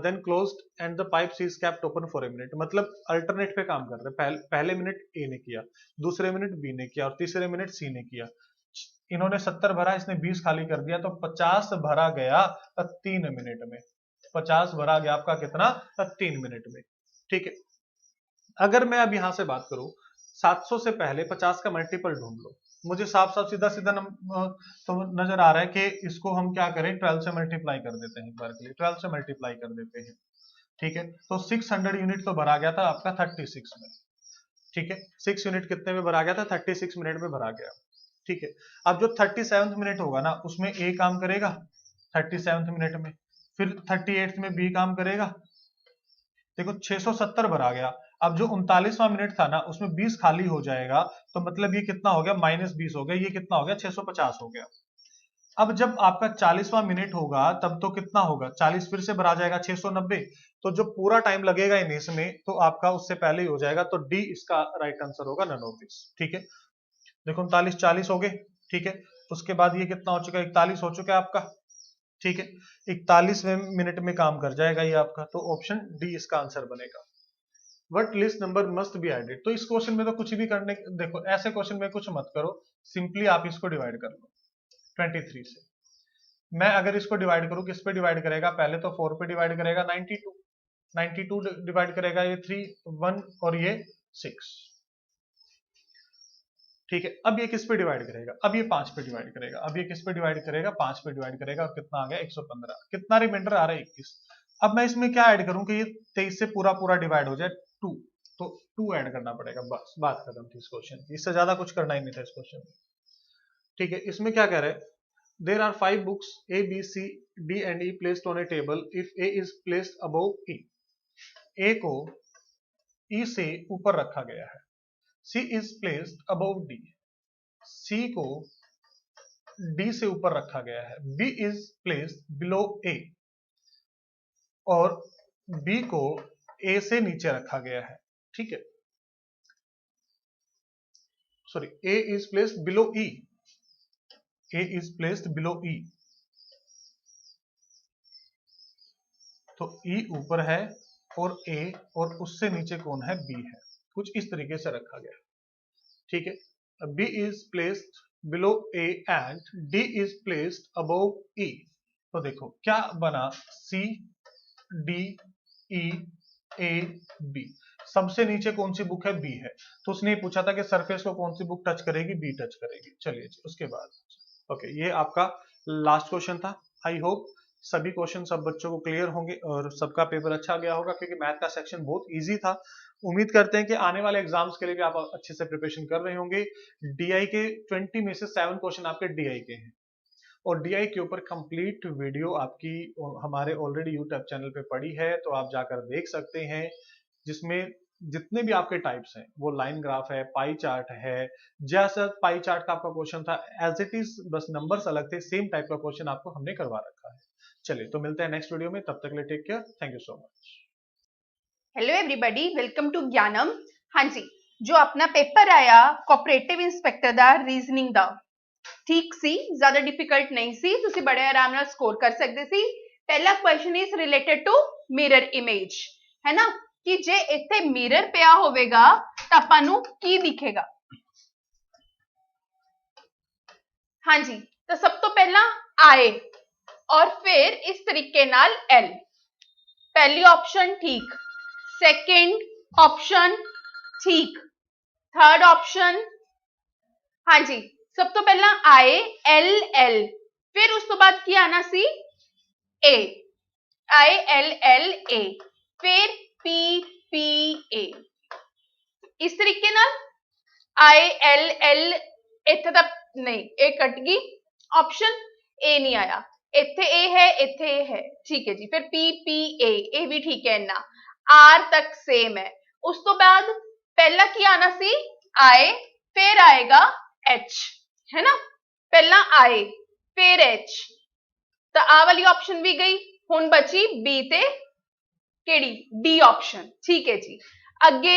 then closed, and the pipe C is kept open for a minute. मतलब alternate पे काम कर रहे हैं। पहले minute ए ने किया, दूसरे मिनट बी ने किया, और तीसरे मिनट सी ने किया। इन्होंने 70 भरा, इसने 20 खाली कर दिया, तो 50 भरा गया 3 मिनट में। 50 भरा गया आपका कितना, 3 मिनट में, ठीक है। अगर मैं अब यहां से बात करूं, 700 से पहले 50 का मल्टीपल ढूंढ लो। मुझे साफ साफ सीधा सीधा तो नजर आ रहा है कि इसको हम क्या करें, 12 से मल्टीप्लाई कर देते हैं। एक बार के लिए 12 से मल्टीप्लाई कर देते हैं, ठीक है। तो 600 यूनिट तो भरा गया था आपका 36 में, ठीक है। 6 यूनिट कितने में भरा गया था, 36 मिनट में भरा गया, ठीक है। अब जो 37th मिनट होगा ना, उसमें ए काम करेगा 37th मिनट में, फिर 38th में बी काम करेगा। देखो 670 भरा गया। अब जो 39वां मिनट था ना, उसमें 20 खाली हो जाएगा, तो मतलब ये कितना हो गया, -20 हो गया। ये कितना हो गया, 650 हो गया। अब जब आपका 40वां मिनट होगा तब तो कितना होगा, 40 फिर से भरा जाएगा, 690। तो जो पूरा टाइम लगेगा इन इसमें, तो आपका उससे पहले ही हो जाएगा। तो डी इसका राइट आंसर होगा, नन ऑफ दिस, ठीक है। देखो 39 40 हो गए, ठीक है। उसके बाद ये कितना हो चुका है, 41 हो चुका है आपका, ठीक है। 41वें मिनट में काम कर जाएगा ये आपका, तो ऑप्शन डी इसका आंसर बनेगा। What least number must be added, तो इस क्वेश्चन में तो कुछ भी करने, देखो ऐसे क्वेश्चन में कुछ मत करो, सिंपली आप इसको डिवाइड कर लो 23 से। मैं अगर इसको डिवाइड करूं, किस पे डिवाइड करेगा, पहले तो 4 पे डिवाइड करेगा, 92 डिवाइड करेगा ये 3 1 और ये 6, ठीक है। अब ये किस पे डिवाइड करेगा, अब ये 5 पे डिवाइड करेगा। अब ये किस पे डिवाइड करेगा, 5 पे डिवाइड करेगा, और कितना आ गया 115। कितना रिमाइंडर आ रहा है, 21। अब मैं इसमें क्या ऐड करूं कि ये 23 से पूरा पूरा डिवाइड हो जाए, 2। तो 2 ऐड करना पड़ेगा, बस बात खत्म थी इस क्वेश्चन की। इससे ज्यादा कुछ करना ही नहीं था इस क्वेश्चन में, ठीक है। इसमें क्या कह रहे हैं, there are 5 books A B C D and E placed on a table. If A is placed above E, A को ई से ऊपर रखा गया है। C is placed above D, C को डी से ऊपर रखा गया है। B is placed below A, और बी को ए से नीचे रखा गया है, ठीक है। Sorry, A is placed below E, A is placed below E, तो ई ऊपर है और ए, और उससे नीचे कौन है, बी है। कुछ इस तरीके से रखा गया, ठीक है। B is placed below A and D is placed above E. तो देखो क्या बना, C D E A B. सबसे नीचे कौन सी बुक है, बी है। तो उसने पूछा था कि सरफेस को कौन सी बुक टच करेगी, बी टच करेगी। चलिए जी, उसके बाद ओके, ये आपका लास्ट क्वेश्चन था। आई होप सभी क्वेश्चन सब बच्चों को क्लियर होंगे और सबका पेपर अच्छा गया होगा, क्योंकि मैथ का सेक्शन बहुत इजी था। उम्मीद करते हैं कि आने वाले एग्जाम्स के लिए भी आप अच्छे से प्रिपरेशन कर रहे होंगे। डीआई के 20 में से 7 क्वेश्चन आपके डीआई के हैं, और डीआई के ऊपर कंप्लीट वीडियो आपकी हमारे ऑलरेडी यूट्यूब चैनल पे पड़ी है, तो आप जाकर देख सकते हैं, जिसमें जितने भी आपके टाइप्स हैं, वो लाइन ग्राफ है, पाई चार्ट है। जैसा पाई चार्ट का आपका क्वेश्चन था एज इट इज, बस नंबर्स अलग थे, सेम टाइप का क्वेश्चन आपको हमने करवा रखा है। चलिए तो मिलते हैं नेक्स्ट वीडियो में, तब तक के लिए take care, thank you so much. Hello everybody, welcome to Gyanam. हाँ जी, जो अपना पेपर आया ਕੋਆਪਰੇਟਿਵ ਇੰਸਪੈਕਟਰ ਦਾ ਰੀਜ਼ਨਿੰਗ ਦਾ, ਠੀਕ ਸੀ, ਜ਼ਿਆਦਾ ਡਿਫਿਕਲਟ ਨਹੀਂ ਸੀ, ਤੁਸੀਂ ਬੜੇ ਆਰਾਮ ਨਾਲ ਸਕੋਰ ਕਰ ਸਕਦੇ ਸੀ। ਪਹਿਲਾ question is related to mirror image, ਹੈ ਨਾ, ਕਿ ਜੇ ਇੱਥੇ ਮਿਰਰ ਪਿਆ ਹੋਵੇਗਾ ਤਾਂ ਆਪਾਂ ਨੂੰ ਕੀ ਦਿਖੇਗਾ। हाँ जी, तो सब तो पहला आए और फिर इस तरीके नाल एल। पहली ऑप्शन ठीक, सेकंड ऑप्शन ठीक, थर्ड ऑप्शन हाँ जी, सब तो पहला आए एल एल, फिर उस तो बाद की आना सी ए, आई एल एल ए, फिर पी पी ए। इस तरीके नाल आई एल एल, इत्थे तक नहीं, ए कट गई, ऑप्शन ए नहीं आया, इत्थे ए है, इत्थे ए है, ठीक है जी। फिर पी पी ए भी ठीक है, इन्ना आर तक सेम है। उस तो बाद पहला की आना सी आए, फिर आएगा एच, है ना, पहला आए फिर एच, तो आ वाली ऑप्शन भी गई, हुण बची बी ते केड़ी डी ऑप्शन, ठीक है जी। अगे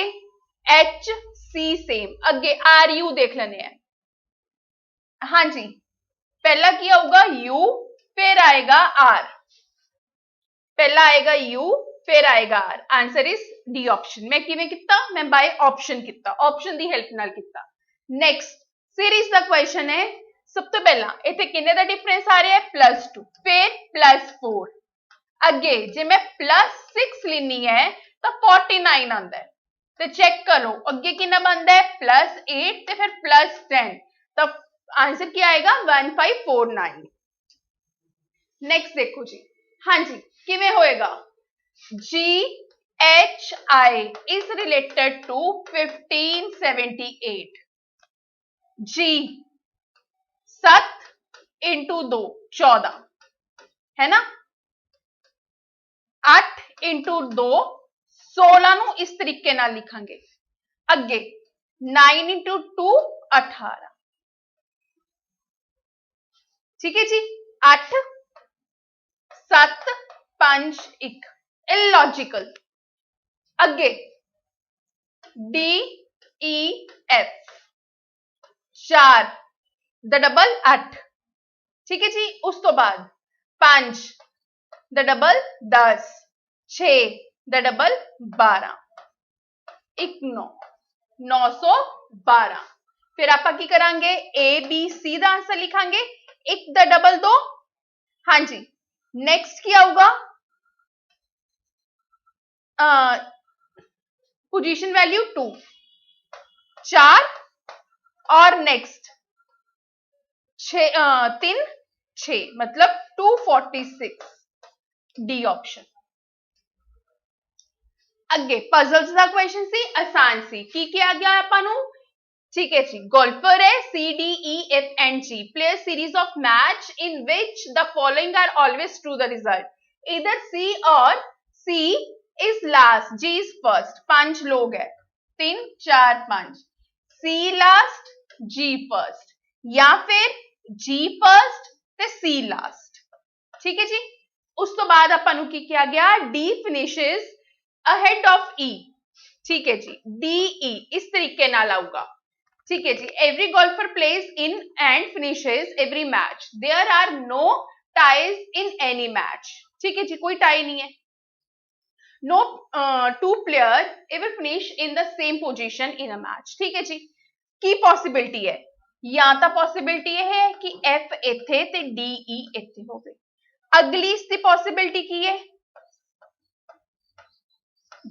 एच सी सेम, अगे आर यू देख लेने हैं। हाँ जी, पहला क्या होगा यू, फिर आएगा आर, पहला आएगा यू फिर आएगा R, answer is D option. मैं किवें किता, मैं बाय ऑप्शन किता, ऑप्शन दी हेल्प नाल किता। नेक्स्ट सीरीज दा क्वेश्चन है, सब तो पहला इत्थे किन्ने दा डिफरेंस आ रहा है +2, फिर +4, अगे जे मैं +6 लेनी है तो 49 आंदा है, तो चेक करो अगे कितना बनता है +8 ते फिर +10, तो आंसर क्या आएगा 1549। नेक्स्ट देखो जी, हाँ जी, किवें होएगा, GHI is related to 1578, G 7 into 2 14, है ना, 8 into 2 16 ਨੂੰ इस तरीके नाल लिखांगे, अगे 9 into 2 18, ठीक है जी। 8 7 5 1, इलॉजिकल। अगे D E F 4 the double 8, ठीक है जी। उस तो बाद 5 द डबल 10, 6 द डबल 12, 1 9 912। फिर आप की करांगे ए बी सी का आंसर लिखांगे, 1 द डबल 2, हाँ जी। नेक्स्ट क्या होगा, पोजीशन वैल्यू 2 4, और नेक्स्ट 3 6, मतलब 246, डी ऑप्शन। अगे पजल्स का क्वेश्चन सी, आसान सी, की किया गया आपां नूं, ठीक है जी। गोल्फर है C D E F and G play a series of match in which the following are always true the result, either C or C is last, G is first। 5 लोग है, 3 4 5, C last G first, या फिर G first ते C last, ठीक है जी। उस तो बाद आपां नूं की किया गया, D finishes ahead of E, ठीक है जी। D E इस तरीके नाल आऊगा, ठीक है जी। Every golfer plays in and finishes every match, there are no ties in any match, ठीक है जी, कोई टाई नहीं है। No two player ever finish in the same position in a match, ठीक है जी। की पॉसिबिलिटी है, या तो पॉसिबिलिटी है कि एफ इत्थे ते डी ई इत्थे होवे, अगली इसकी पॉसिबिलिटी की है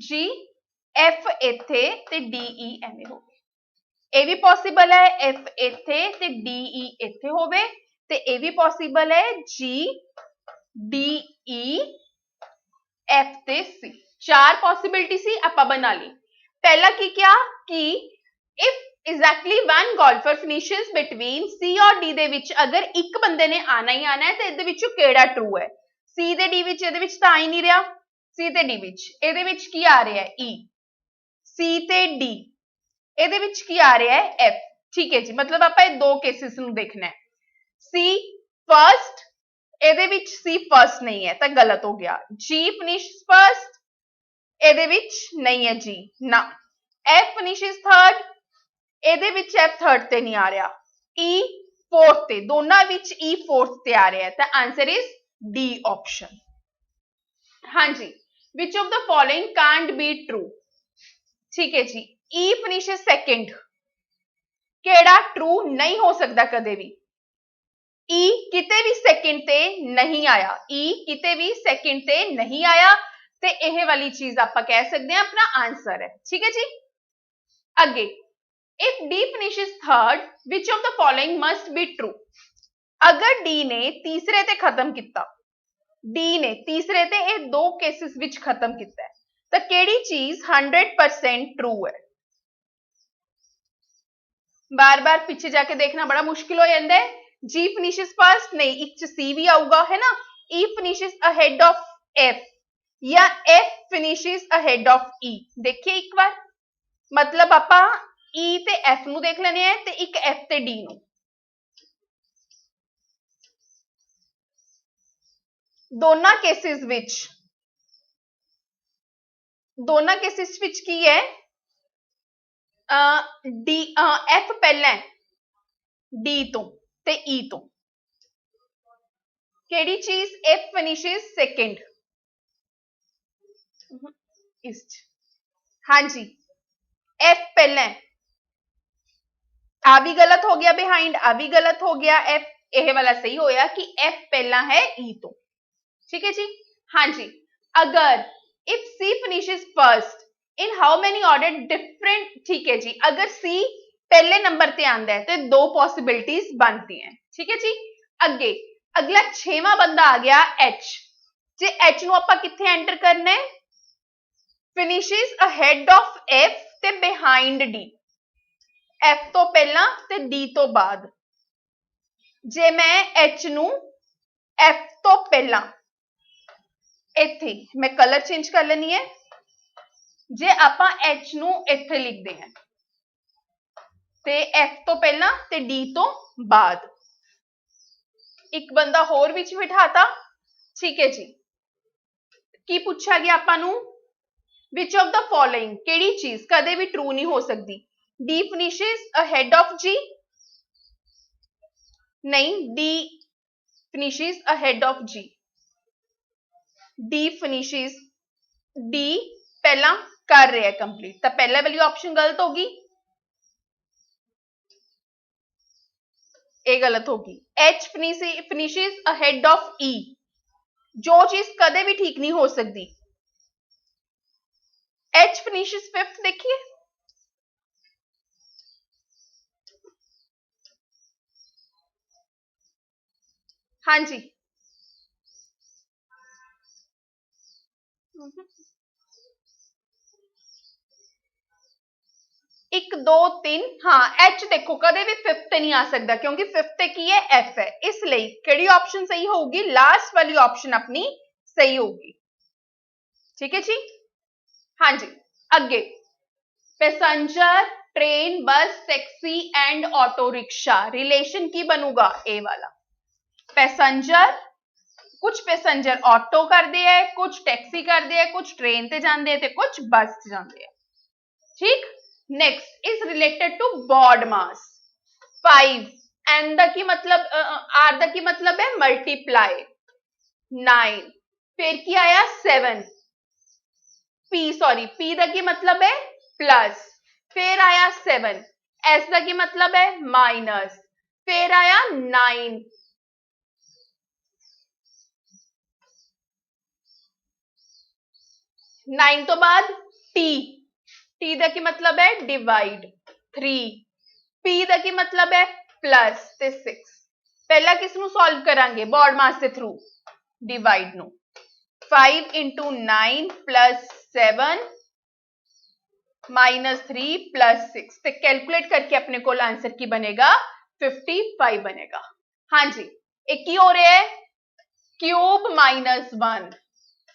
जी एफ इत्थे ते डी ई एवें होवे, ਇਹ भी पॉसिबल है एफ इत्थे ते डी ई इत्थे होवे, ते ਇਹ भी पॉसिबल है जी डी ई एफ ते सी। 4 पॉसिबिलिटी सी आपां बना ली। पहला की क्या कि if exactly one golfer finishes between C ਔਰ D ਦੇ ਵਿੱਚ ਅਗਰ ਇੱਕ ਬੰਦੇ ਨੇ ਆਣਾ ਹੀ ਆਣਾ ਹੈ ਤੇ ਇਹਦੇ ਵਿੱਚੋਂ ਕਿਹੜਾ ਟਰੂ ਹੈ? C ਤੇ D ਵਿੱਚ, ਇਹਦੇ ਵਿੱਚ ਤਾਂ ਆ ਹੀ ਨਹੀਂ ਰਿਹਾ। C ਤੇ D ਵਿੱਚ, ਇਹਦੇ ਵਿੱਚ ਕੀ ਆ ਰਿਹਾ ਹੈ? E। C ਤੇ D, ਇਹਦੇ ਵਿੱਚ ਕੀ ਆ ਰਿਹਾ ਹੈ? F। ਠੀਕ ਹੈ ਜੀ, ਮਤਲਬ ਆਪਾਂ ਇਹ ਦੋ ਕੇਸਿਸ ਨੂੰ ਦੇਖਣਾ ਹੈ। C ਫਰਸਟ, ਇਹਦੇ ਵਿੱਚ C ਫਰਸਟ ਨਹੀਂ ਹੈ ਤਾਂ ਗਲਤ ਹੋ ਗਿਆ। G ਫਿਨਿਸ਼ਸ ਫਰਸਟ, ਇਹਦੇ ਵਿੱਚ ਨਹੀਂ ਹੈ G ਨਾ। F ਫਿਨਿਸ਼ਸ ਥਰਡ, ਇਹਦੇ ਵਿੱਚ F ਥਰਡ ਤੇ ਨਹੀਂ ਆ ਰਿਹਾ। E ਫੋਰਥ ਤੇ, ਦੋਨਾਂ ਵਿੱਚ E ਫੋਰਥ ਤੇ ਆ ਰਿਹਾ ਹੈ ਤਾਂ ਆਂਸਰ ਇਜ਼ D ਆਪਸ਼ਨ। ਹਾਂਜੀ, which of the following can't be true? ਠੀਕ ਹੈ ਜੀ, E ਫਿਨਿਸ਼ਸ ਸੈਕਿੰਡ, ਕਿਹੜਾ ਟਰੂ ਨਹੀਂ ਹੋ ਸਕਦਾ ਕਦੇ ਵੀ? E ਕਿਤੇ ਵੀ ਸੈਕਿੰਡ ਤੇ ਨਹੀਂ ਆਇਆ, E ਕਿਤੇ ਵੀ ਸੈਕਿੰਡ ਤੇ ਨਹੀਂ ਆਇਆ ਤੇ ਇਹ ਵਾਲੀ ਚੀਜ਼ ਆਪਾਂ ਕਹਿ ਸਕਦੇ ਹਾਂ ਆਪਣਾ ਆਂਸਰ ਹੈ। ਠੀਕ ਹੈ ਜੀ, ਅੱਗੇ if D finishes third, which of the following must be true? ਅਗਰ D ਨੇ ਤੀਸਰੇ ਤੇ ਖਤਮ ਕੀਤਾ, D ਨੇ ਤੀਸਰੇ ਤੇ ਇਹ ਦੋ ਕੇਸਿਸ ਵਿੱਚ ਖਤਮ ਕੀਤਾ ਹੈ ਤਾਂ ਕਿਹੜੀ ਚੀਜ਼ 100% ਟਰੂ ਹੈ? ਬਾਰ-ਬਾਰ ਪਿੱਛੇ ਜਾ ਕੇ ਦੇਖਣਾ ਬੜਾ ਮੁਸ਼ਕਿਲ ਹੋ ਜਾਂਦਾ ਹੈ। G finishes first, ਨਹੀਂ, ਇੱਕ ਚ C ਵੀ ਆਊਗਾ ਹੈ ਨਾ। E finishes ahead of F ਜਾਂ F finishes ahead of E। ਦੇਖੀਏ ਇੱਕ ਵਾਰ, ਮਤਲਬ ਆਪਾਂ E ਤੇ F ਨੂੰ ਦੇਖ ਲੈਣੇ ਆ ਤੇ ਇੱਕ F ਤੇ D ਨੂੰ। ਦੋਨਾਂ ਕੇਸਿਸ ਵਿੱਚ ਕੀ ਹੈ? F ਪਹਿਲਾਂ D ਤੋਂ ਤੇ E ਤੋਂ। ਕਿਹੜੀ ਚੀਜ਼? F finishes second ਇਸ ਚ। ਹਾਂਜੀ, F ਪਹਿਲਾਂ, ਆ ਵੀ ਗਲਤ ਹੋ ਗਿਆ ਬਿਹਾਈਂਡ, ਆ ਵੀ ਗਲਤ ਹੋ ਗਿਆ। F ਇਹ ਵਾਲਾ ਸਹੀ ਹੋਇਆ ਕਿ F ਪਹਿਲਾਂ ਹੈ E ਤੋਂ। ਠੀਕ ਹੈ ਜੀ, ਹਾਂਜੀ, ਅਗਰ if C finishes first in how many ordered different, ਠੀਕ ਹੈ ਜੀ, ਅਗਰ C ਪਹਿਲੇ ਨੰਬਰ ਤੇ ਆਂਦਾ ਹੈ ਤੇ ਦੋ ਪੋਸਿਬਿਲਿਟੀਜ਼ ਬਣਦੀਆਂ। ਠੀਕ ਹੈ ਜੀ, ਅੱਗੇ ਅਗਲਾ 6ਵਾਂ ਬੰਦਾ ਆ ਗਿਆ H। ਜੇ H ਨੂੰ ਆਪਾਂ ਕਿੱਥੇ ਐਂਟਰ ਕਰਨਾ ਹੈ? finishes ahead of F ਤੇ behind D, F ਤੋਂ ਪਹਿਲਾਂ ਤੇ D ਤੋਂ ਬਾਅਦ। ਜੇ ਮੈਂ H ਨੂੰ F ਤੋਂ ਪਹਿਲਾਂ, ਇੱਥੇ ਮੈਂ ਕਲਰ ਚੇਂਜ ਕਰ ਲੈਣੀ ਹੈ। ਜੇ ਆਪਾਂ H ਨੂੰ ਇੱਥੇ ਲਿਖਦੇ ਹਾਂ ਤੇ F ਤੋਂ ਪਹਿਲਾਂ ਤੇ D ਤੋਂ ਬਾਅਦ, ਇੱਕ ਬੰਦਾ ਹੋਰ ਵਿੱਚ ਬਿਠਾਤਾ। ਠੀਕ ਹੈ ਜੀ, ਕੀ ਪੁੱਛਿਆ ਗਿਆ ਆਪਾਂ ਨੂੰ? which of the following, ਕਿਹੜੀ ਚੀਜ਼ ਕਦੇ ਵੀ ਟਰੂ ਨਹੀਂ ਹੋ ਸਕਦੀ? D finishes ahead of G, ਨਹੀਂ, D finishes ahead of G, D finishes, D ਪਹਿਲਾਂ ਕਰ ਰਿਹਾ ਕੰਪਲੀਟ ਤਾਂ ਪਹਿਲਾਂ ਵਾਲੀ ਆਪਸ਼ਨ ਗਲਤ ਹੋ ਗਈ, ਇਹ ਗਲਤ ਹੋ ਗਈ। H finishes ahead of E, ਜੋ ਚੀਜ਼ ਕਦੇ ਵੀ ਠੀਕ ਨਹੀਂ ਹੋ ਸਕਦੀ। H finishes fifth, देखिए हाँ जी, एक दो तीन, हाँ H देखो कदे भी फिफ्थ नहीं आ सकता क्योंकि फिफ्थ की है F है, इसलिए केड़ी ऑप्शन सही होगी? लास्ट वाली ऑप्शन अपनी सही होगी। ठीक है जी, हाँ जी, अगे पैसेंजर, ट्रेन, बस, taxi and auto rickshaw, relation की बनूगा? ए वाला पैसेंजर, कुछ पैसेंजर ऑटो करते हैं, कुछ टैक्सी करते हैं, कुछ ट्रेन ते जाते हैं, कुछ बस ते जाते हैं। ठीक, next is related to BODMAS 5, एन दा की मतलब आर दा की मतलब है मल्टीप्लाई 9, फिर की आया 7, पी दा की मतलब है प्लस, फिर आया 7, एस दा की मतलब है माइनस, फिर आया 9, तो बाद टी दा की मतलब है डिवाइड 3, पी दा की मतलब है प्लस ते 6। पहला किसनू सॉल्व करांगे? बॉड मास के through, divide no 5 into 9 plus 7 -3 + 6 ਤੇ कैलकुलेट करके अपने को आंसर की बनेगा 55 बनेगा। हाँ जी, एक की हो रहा है क्यूब -1,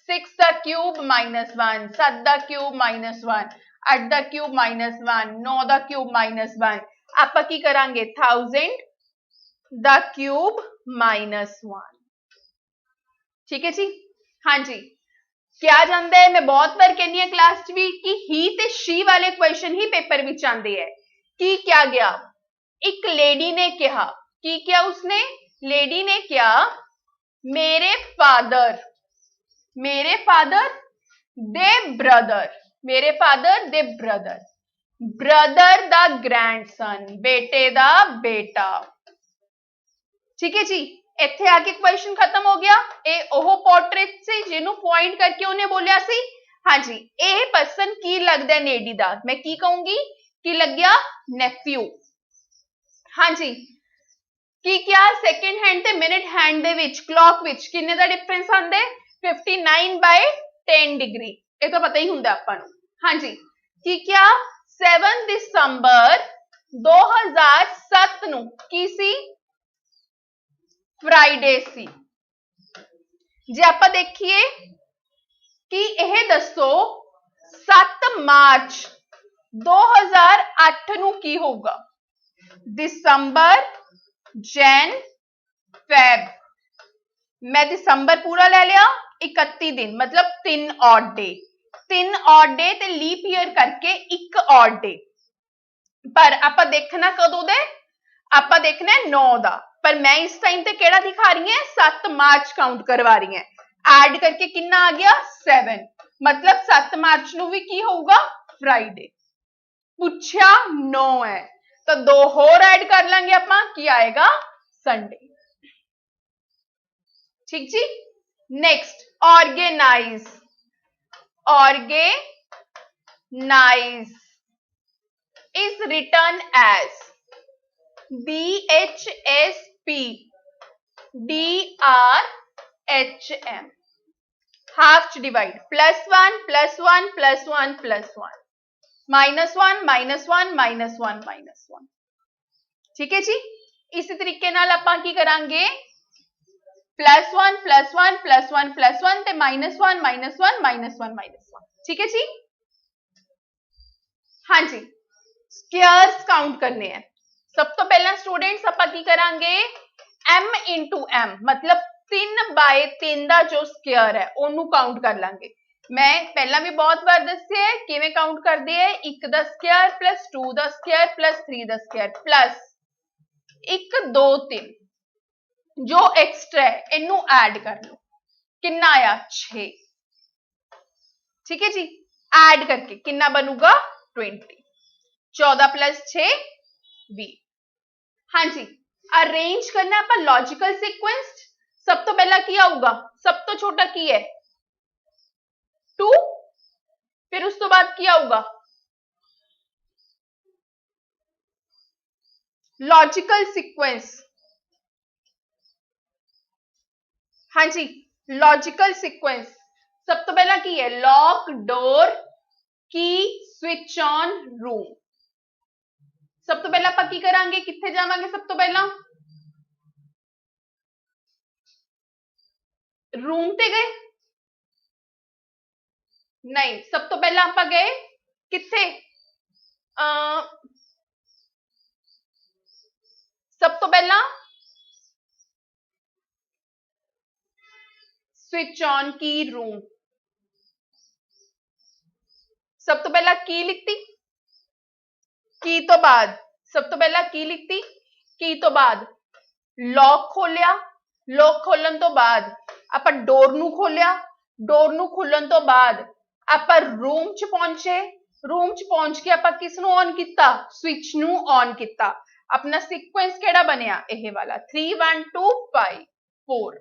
6 ਦਾ क्यूब -1, 7 ਦਾ क्यूब -1, 8 ਦਾ क्यूब -1, 9 ਦਾ क्यूब -1। ਆਪਾਂ ਕੀ ਕਰਾਂਗੇ 1000 ਦਾ क्यूब -1। ठीक है जी। हाँ जी, क्या ਜਾਂਦਾ है, मैं बहुत बार कहनी है क्लास च भी कि ही ते शी वाले क्वेश्चन ही पेपर विच आंदे है। की क्या गया, एक लेडी ने कहा, की क्या उसने, लेडी ने क्या, मेरे फादर दे ब्रदर, मेरे फादर दे ब्रदर, ब्रदर दा ग्रैंडसन, बेटे दा बेटा। ठीक है जी, ਇੱਥੇ ਆ ਕੇ क्वेश्चन खत्म हो गया। ਇਹ ਉਹ पोर्ट्रेट ਸੀ ਜਿਹਨੂੰ पॉइंट करके ਉਹਨੇ ਬੋਲਿਆ ਸੀ। ਹਾਂਜੀ, ਇਹ ਪਰਸਨ ਕੀ ਲੱਗਦਾ ਹੈ ਲੇਡੀ ਦਾ, ਮੈਂ ਕੀ ਕਹੂੰਗੀ, ਕੀ ਲੱਗਿਆ ਨੈਫਿਊ। ਹਾਂਜੀ, ਕੀ ਕਿਹਾ ਸੈਕਿੰਡ ਹੈਂਡ ਤੇ ਮਿੰਟ ਹੈਂਡ ਦੇ ਵਿੱਚ ਕਲੌਕ ਵਿੱਚ ਕਿੰਨੇ ਦਾ ਡਿਫਰੈਂਸ ਆਉਂਦਾ ਹੈ 59/10 ਡਿਗਰੀ। ਇਹ ਤਾਂ ਪਤਾ ਹੀ ਹੁੰਦਾ ਆਪਾਂ ਨੂੰ। ਹਾਂਜੀ, ਕੀ ਕਿਹਾ 7 ਦਸੰਬਰ 2007 ਨੂੰ ਕੀ ਸੀ, ਫਰਾਈਡੇ ਸੀ। ਜੇ ਆਪਾਂ ਦੇਖੀਏ ਕਿ ਇਹ ਦੱਸੋ 7 ਮਾਰਚ 2008 ਨੂੰ ਕੀ ਹੋਊਗਾ, ਦਸੰਬਰ, ਜੈਨ, ਫੈਬ। मैं दिसंबर पूरा ले लिया, 31 दिन मतलब 3 ऑड डे, 3 ऑड डे ते लीप ईयर करके 1 ऑड डे। पर ਆਪਾਂ देखना कदों दे, ਆਪਾਂ देखना है 9 ਦਾ, पर मैं इस टाइम ते केड़ा दिखा रही है 7 मार्च काउंट करवा रही है। ऐड करके कितना आ गया 7, मतलब 7 मार्च ਨੂੰ ਵੀ ਕੀ ਹੋਊਗਾ फ्राइडे। पूछा 9 है तो 2 होर ऐड कर लांगे ਆਪਾਂ, की आएगा संडे। ठीक जी। Next organize, organize is written as DHSP DRHM, half divide +1 +1 +1 +1 -1 -1 -1 -1। ठीक है जी, इसी तरीके नाल आपां की करांगे +1 +1 +1 +1 ते -1 -1 -1 -1। ठीक है जी। हाँ जी, स्क्वायर्स काउंट करने हैं। सब तो पहला स्टूडेंट्स आपां की करांगे m × m, मतलब 3/3 ਦਾ जो स्क्वायर है ਉਹਨੂੰ काउंट कर लांगे। मैं पहला भी बहुत बार दस्सिया है किवें काउंट करते हैं, 1 ਦਾ स्क्वायर + 2 ਦਾ स्क्वायर + 3 ਦਾ स्क्वायर प्लस 1 2 3 जो एक्स्ट्रा है इनू ऐड कर लो, कितना आया 6। ठीक है जी, ऐड करके कितना बनूगा 20, 14 + 6 20। हाँ जी, अरेंज करना आप लॉजिकल सीक्वेंस। सब तो पहला की आऊगा, सब तो छोटा की है 2, फिर उस तो बाद की आऊगा लॉजिकल सीक्वेंस। हाँ जी, लॉजिकल सीक्वेंस सब तो पहला की है लॉक डोर की स्विच ऑन रूम। सब तो पहला ਆਪਾਂ ਕੀ ਕਰਾਂਗੇ, ਕਿੱਥੇ ਜਾਵਾਂਗੇ, सब तो पहला रूम ते गए नहीं, सब तो पहला ਆਪਾਂ गए किथे, सब तो पहला स्विच ऑन की रूम। सब तो पहला की लिखती, की तो बाद सब तो पहला की लिखती, की तो बाद लॉक खोलिया, लॉक खोलन तो बाद आप डोर नू खोलिया, डोर नू खुलन तो बाद आप रूम च पहुंचे, रूम च पहुंच के आप किस नू ऑन किया, स्विच नू ऑन किया। अपना सीक्वेंस केड़ा बनया, यह वाला 3 1 2 5 4।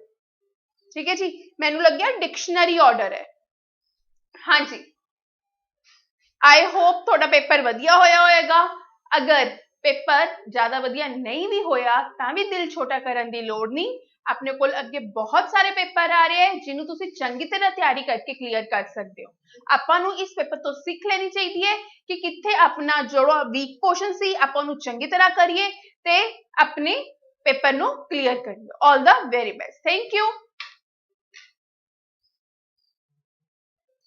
ठीक है जी, मैनू लग गया डिक्शनरी ऑर्डर है। हाँ जी, आई होप थोड़ा पेपर वधिया होया होएगा। अगर पेपर ज्यादा वधिया नहीं भी होया तां भी दिल छोटा करन दी लोड़ नहीं, ਆਪਣੇ ਕੋਲ ਅੱਗੇ ਬਹੁਤ ਸਾਰੇ ਪੇਪਰ ਆ ਰਹੇ ਹੈ ਜਿਹਨੂੰ ਤੁਸੀਂ ਚੰਗੀ ਤਰ੍ਹਾਂ ਤਿਆਰੀ ਕਰਕੇ ਕਲੀਅਰ ਕਰ ਸਕਦੇ ਹੋ। ਆਪਾਂ ਨੂੰ ਇਸ ਪੇਪਰ ਤੋਂ ਸਿੱਖ ਲੈਣੀ ਚਾਹੀਦੀ ਹੈ ਕਿ ਕਿੱਥੇ ਆਪਣਾ ਜਿਹੜਾ ਵੀਕ ਪੋਰਸ਼ਨ ਸੀ ਆਪਾਂ ਉਹਨੂੰ ਚੰਗੀ ਤਰ੍ਹਾਂ ਕਰੀਏ ਤੇ ਆਪਣੇ ਪੇਪਰ ਨੂੰ ਕਲੀਅਰ ਕਰੀਏ। ਆਲ ਦਾ ਵੈਰੀ ਬੈਸਟ। Thank you.